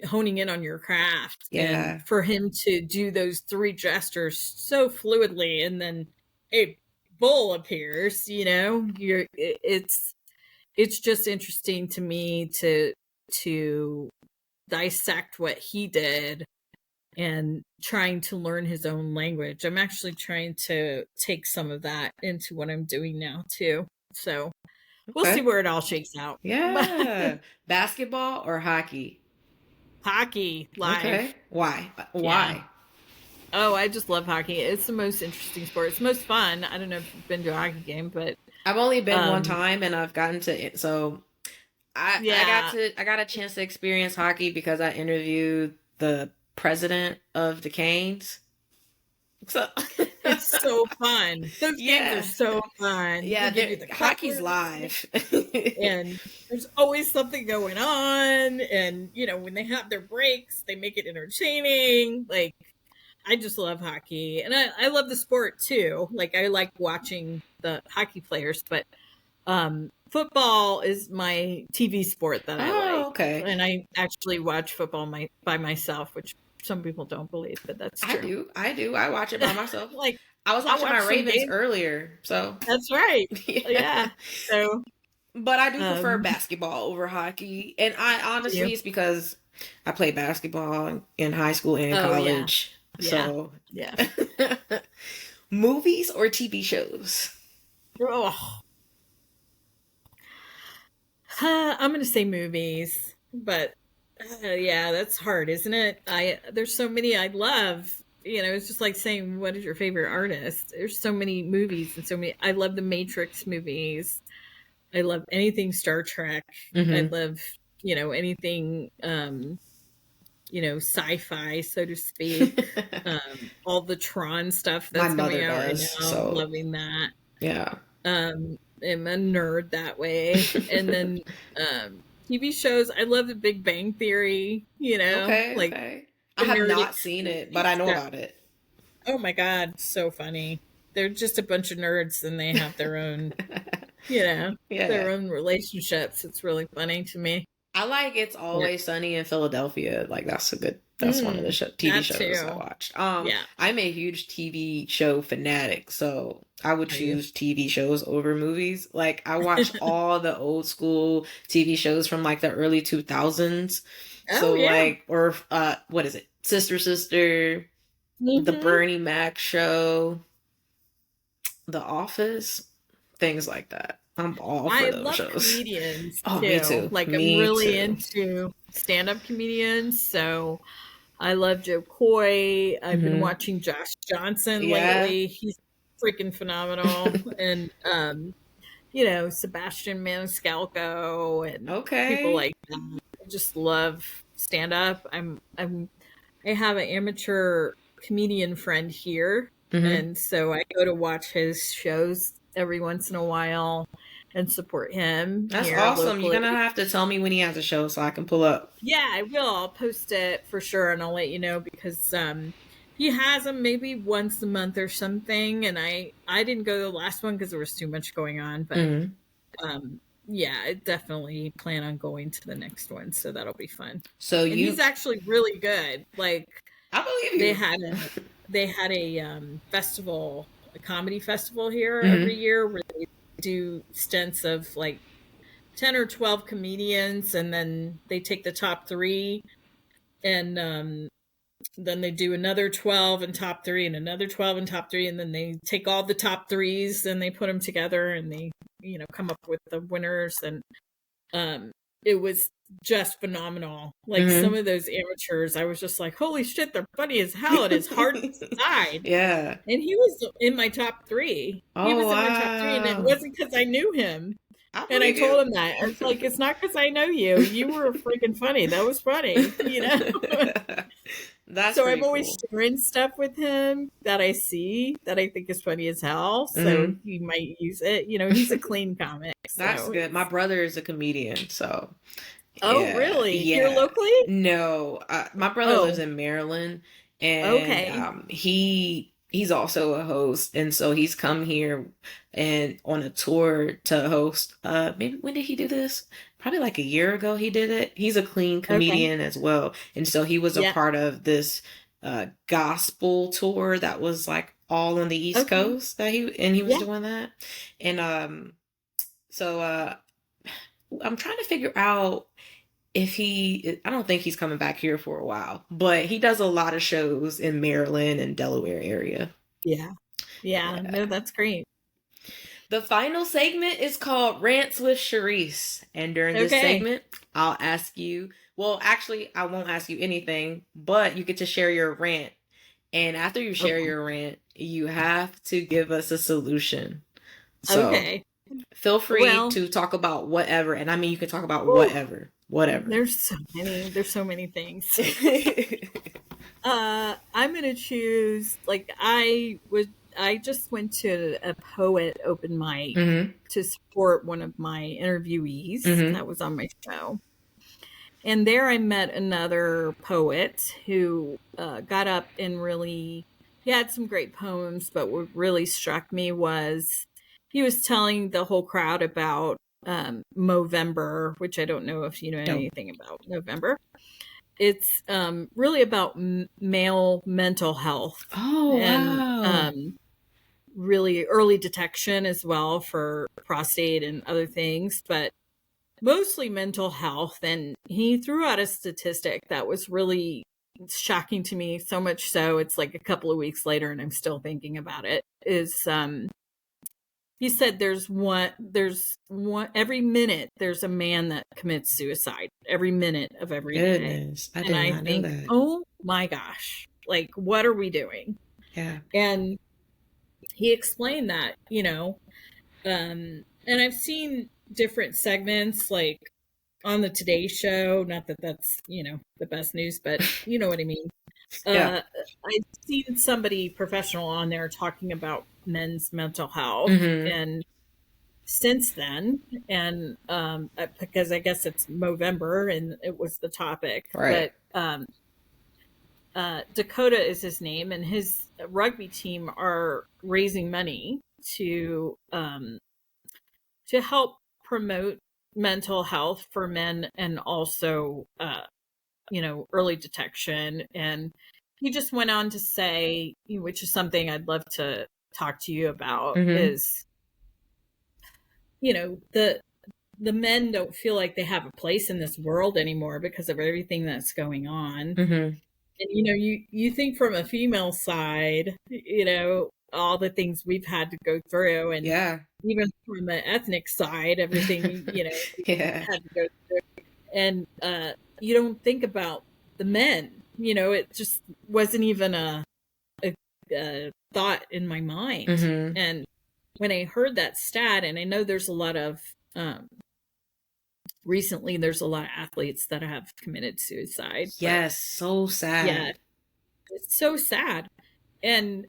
S2: honing in on your craft, and
S1: Yeah.
S2: for him to do those three gestures so fluidly, and then a bull appears, it's just interesting to me to dissect what he did and trying to learn his own language. I'm actually trying to take some of that into what I'm doing now too. So we'll see
S1: Okay.
S2: where it all shakes out. But
S1: Yeah. Basketball or hockey?
S2: hockey live.
S1: Okay. Why?
S2: Yeah.
S1: Why?
S2: Oh, I just love hockey. It's the most interesting sport. It's the most fun. I don't know if you've been to a hockey game, but
S1: I've only been one
S2: um
S1: time and I've gotten to it. So
S2: yeah,
S1: I got a chance to experience hockey because I interviewed the president of the Canes. So
S2: it's so fun. Those games are
S1: yeah.
S2: so fun. They
S1: Yeah,
S2: give you the
S1: hockey's
S2: colors,
S1: live.
S2: and there's always something going on, and when they have their breaks they make it entertaining. Like, I just love hockey, and I love the sport too. Like, I like watching the hockey players, but football is my TV sport that I
S1: Oh,
S2: like,
S1: okay.
S2: and I actually watch football by myself, which some people don't believe, but that's
S1: I
S2: true.
S1: do. I do. I watch it by myself.
S2: Like,
S1: I was
S2: I
S1: watching
S2: watch
S1: my
S2: some
S1: Ravens
S2: games.
S1: earlier, so
S2: That's right.
S1: yeah.
S2: Yeah. So
S1: But I do prefer
S2: um
S1: basketball over hockey. And I
S2: do you?
S1: honestly, it's because I played basketball in high school and
S2: Oh yeah.
S1: college.
S2: Yeah.
S1: So,
S2: Yeah.
S1: movies or TV shows?
S2: Oh, I'm going to say movies, but yeah, that's hard, isn't it? There's so many I love. It's just like saying, what is your favorite artist? There's so many movies and so many. I love the Matrix movies. I love anything Star Trek. I
S1: Hmm.
S2: love, anything, sci-fi, so to speak. All the Tron stuff
S1: My
S2: that's coming
S1: mother
S2: out right
S1: does.
S2: now. I'm
S1: So,
S2: loving that.
S1: yeah.
S2: I'm a nerd that way. And then TV shows, I love the Big Bang Theory,
S1: Okay,
S2: like
S1: okay. I
S2: the
S1: have
S2: nerdy
S1: not seen it, but
S2: nerdy
S1: I know
S2: stuff.
S1: about it.
S2: Oh my god, so funny. They're just a bunch of nerds and they have their own,
S1: Yeah.
S2: their own relationships. It's really funny to me.
S1: I like It's
S2: Yeah.
S1: Always Sunny in Philadelphia. Like that's one of the TV
S2: That
S1: shows I
S2: too.
S1: watched.
S2: Yeah.
S1: I'm a huge TV show fanatic, so I would
S2: Are you?
S1: choose TV shows over movies. Like I watch all the old school TV shows from like the early 2000s.
S2: Oh
S1: So
S2: yeah.
S1: like or what is it? Sister Sister, The
S2: hmm
S1: Bernie Mac show, The Office, things like that. I'm all for
S2: I
S1: those
S2: love
S1: shows.
S2: comedians
S1: Oh, me
S2: too.
S1: too.
S2: Like, I'm
S1: Me
S2: really
S1: too.
S2: into stand-up comedians, so I love Joe Coy. I've been watching Josh Johnson lately. He's freaking phenomenal. And, Sebastian Maniscalco and people like that. I just love stand up. I have an amateur comedian friend here. And so I go to watch his shows every once in a while and support him.
S1: That's
S2: here
S1: awesome.
S2: locally.
S1: You're gonna have to tell me when he has a show so I can pull up.
S2: Yeah, I will. I'll post it for sure, and I'll let you know because he has them maybe once a month or something. And I didn't go to the last one because there was too much going on. But yeah, I definitely plan on going to the next one, so that'll be fun.
S1: So
S2: he's actually really good. Like,
S1: I believe you.
S2: They had a festival, a comedy festival here every year where they do stints of like 10 or 12 comedians, and then they take the top 3 and then they do another 12 and top 3 and another 12 and top 3, and then they take all the top 3s and they put them together and they come up with the winners. And it was just phenomenal. Like some of those amateurs, I was just like, holy shit, they're funny as hell. It is hard to decide.
S1: Yeah.
S2: And he was in my top 3. He was in my top 3, and it wasn't because I knew him. And I told him that. I was like, it's not because I know you. You were freaking funny. That was funny,
S1: That's
S2: so I'm always sharing stuff with him that I see that I think is funny as hell. So he might use it. He's a clean comic. So.
S1: That's good. My brother is a comedian, so.
S2: Oh, really? Yeah. Here locally?
S1: No. My brother lives in Maryland, and he's also a host, and so he's come here and on a tour to host. Maybe when did he do this? Probably like a year ago he did it. He's a clean comedian as well, and so he was a part of this gospel tour that was like all on the East Coast that he was doing that. And so I'm trying to figure out if I don't think he's coming back here for a while, but he does a lot of shows in Maryland and Delaware area.
S2: Yeah. No, that's great.
S1: The final segment is called Rants with Sharryse. And during this segment, I'll ask you, well, actually, I won't ask you anything, but you get to share your rant. And after you share your rant, you have to give us a solution. So feel free to talk about whatever. And I mean, you can talk about whatever.
S2: There's so many things. I'm going to choose, like, I just went to a poet open mic to support one of my interviewees that was on my show. And there I met another poet who got up and he had some great poems, but what really struck me was he was telling the whole crowd about Movember, which I don't know if you know anything about Movember. It's really about male mental health. And really early detection as well for prostate and other things, but mostly mental health. And he threw out a statistic that was really shocking to me, so much so it's like a couple of weeks later and I'm still thinking about it. He said there's one every minute there's a man that commits suicide every minute of every day. And I think, oh my gosh, like, what are we doing?
S1: Yeah.
S2: And he explained that, and I've seen different segments like on the Today Show, not that that's, the best news, but you know what I mean? I've seen somebody professional on there talking about men's mental health and since then, and because I guess it's Movember and it was the topic, but Dakota is his name, and his rugby team are raising money to help promote mental health for men and also early detection. And he just went on to say, which is something I'd love to talk to you about, is the men don't feel like they have a place in this world anymore because of everything that's going on. And you think from a female side, all the things we've had to go through, and even from the ethnic side, everything we had to go through. And you don't think about the men, it just wasn't even a thought in my mind.
S1: Mm-hmm.
S2: And when I heard that stat, and I know there's a lot of, recently there's a lot of athletes that have committed suicide.
S1: Yes, so sad.
S2: Yeah, it's so sad. And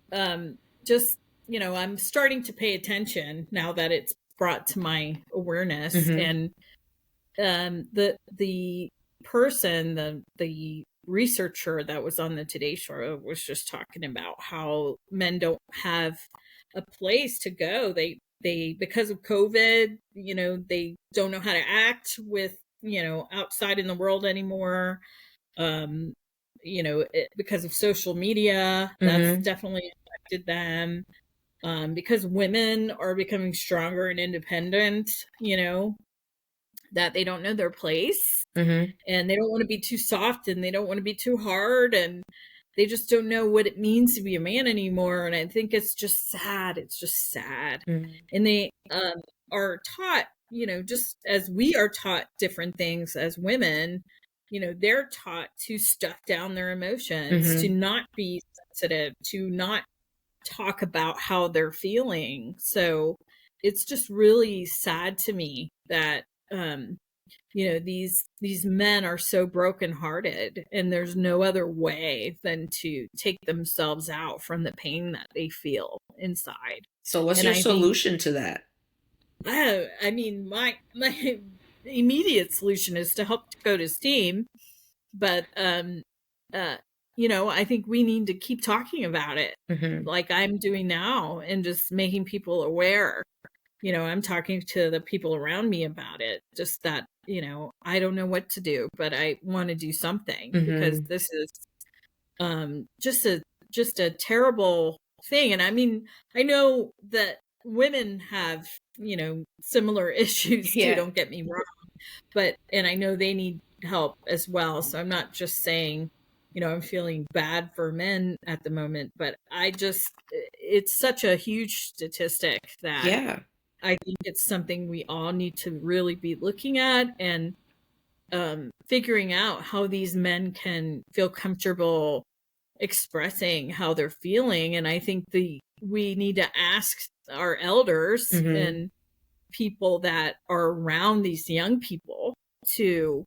S2: just, I'm starting to pay attention now that it's brought to my awareness.
S1: Mm-hmm.
S2: And the person, the researcher that was on the Today Show was just talking about how men don't have a place to go. They because of COVID, they don't know how to act with, outside in the world anymore. Because of social media, that's
S1: Mm-hmm.
S2: definitely affected them. Because women are becoming stronger and independent, that they don't know their place,
S1: Mm-hmm.
S2: and they don't want to be too soft, and they don't want to be too hard, and they just don't know what it means to be a man anymore. And I think it's just sad. It's just sad.
S1: Mm-hmm.
S2: And they are taught, just as we are taught different things as women, they're taught to stuff down their emotions, to
S1: Mm-hmm.
S2: not be sensitive, to not talk about how they're feeling. So it's just really sad to me that these men are so brokenhearted, and there's no other way than to take themselves out from the pain that they feel inside.
S1: So what's
S2: And
S1: your
S2: I think,
S1: solution to that?
S2: I mean, my immediate solution is to help coach his team, but I think we need to keep talking about it,
S1: Mm-hmm.
S2: like I'm doing now, and just making people aware. I'm talking to the people around me about it, just that, I don't know what to do, but I want to do something, because
S1: Mm-hmm.
S2: this is just a terrible thing. And I mean, I know that women have, similar issues too,
S1: Yeah.
S2: don't get me wrong, and I know they need help as well. So I'm not just saying, I'm feeling bad for men at the moment, but it's such a huge statistic that
S1: Yeah.
S2: I think it's something we all need to really be looking at, and figuring out how these men can feel comfortable expressing how they're feeling. And I think we need to ask our elders
S1: Mm-hmm.
S2: and people that are around these young people to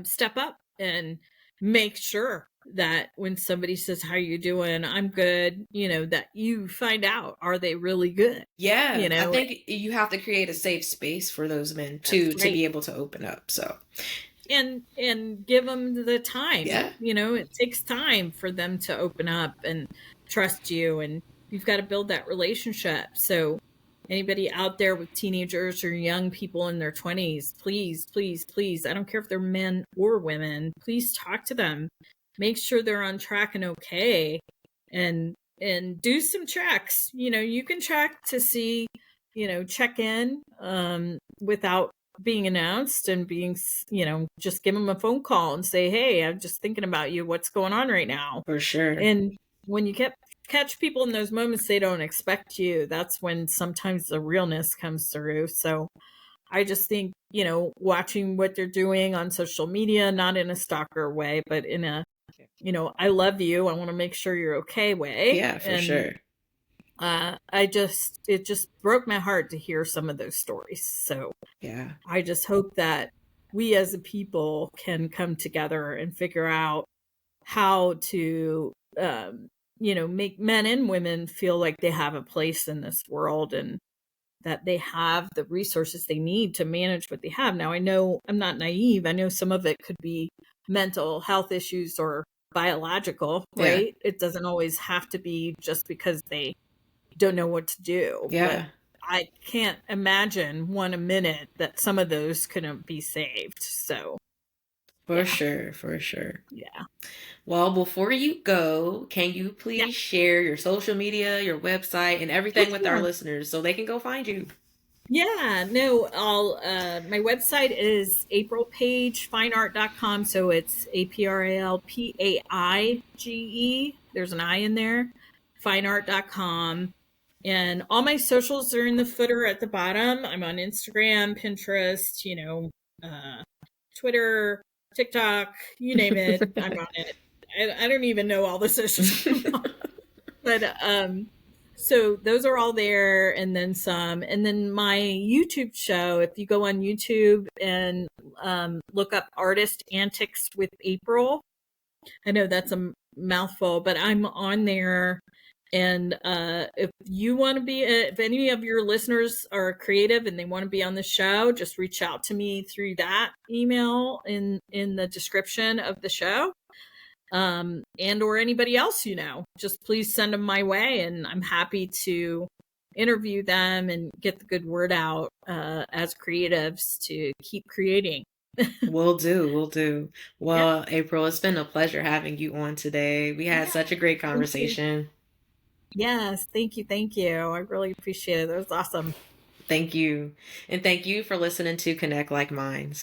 S2: step up and make sure that when somebody says, "How you doing?" "I'm good," that you find out, are they really good?
S1: Yeah, I think you have to create a safe space for those men
S2: That's
S1: too to
S2: right.
S1: be able to open up. So,
S2: And give them the time.
S1: yeah.
S2: It takes time for them to open up and trust you, and you've got to build that relationship. So anybody out there with teenagers or young people in their 20s, please, please, please, I don't care if they're men or women, please talk to them. Make sure they're on track and okay, and do some checks. You can check to see, check in without being announced, and being, just give them a phone call and say, "Hey, I'm just thinking about you. What's going on right now?"
S1: For sure.
S2: And when you catch people in those moments they don't expect you, that's when sometimes the realness comes through. So I just think, watching what they're doing on social media, not in a stalker way, but in a, I love you, I want to make sure you're okay way.
S1: Yeah, for
S2: And
S1: sure.
S2: it just broke my heart to hear some of those stories. So
S1: Yeah.
S2: I just hope that we as a people can come together and figure out how to, make men and women feel like they have a place in this world, and that they have the resources they need to manage what they have. Now, I know I'm not naive. I know some of it could be mental health issues or biological,
S1: Yeah.
S2: right? It doesn't always have to be just because they don't know what to do. But
S1: Yeah.
S2: I can't imagine a minute that some of those couldn't be saved. So,
S1: For
S2: yeah,
S1: sure. For sure.
S2: yeah,
S1: Well, before you go, can you
S2: yeah.
S1: please share your social media, your website, and
S2: Oh,
S1: everything with our
S2: sure.
S1: listeners so they can go find you?
S2: Yeah, no, my website is aprilpaigefineart.com. So it's APRALPAIGE. There's an I in there, fineart.com. And all my socials are in the footer at the bottom. I'm on Instagram, Pinterest, uh, Twitter, TikTok, you name it, I'm on it. I don't even know all the socials. But so those are all there, and then some. And then my YouTube show, if you go on YouTube and look up Artist Antics with April, I know that's a mouthful, but I'm on there. And if you want to be, if any of your listeners are creative and they want to be on the show, just reach out to me through that email in the description of the show. And or anybody else, just please send them my way, and I'm happy to interview them and get the good word out as creatives to keep creating.
S1: Will do. Will do.
S2: Yeah.
S1: Well, April, it's been a pleasure having you on today. We had
S2: Yeah.
S1: such a great
S2: Thank you.
S1: conversation.
S2: Yes. Thank you. Thank you. I really appreciate it. That was awesome.
S1: Thank you. And thank you for listening to Connect Like Minds.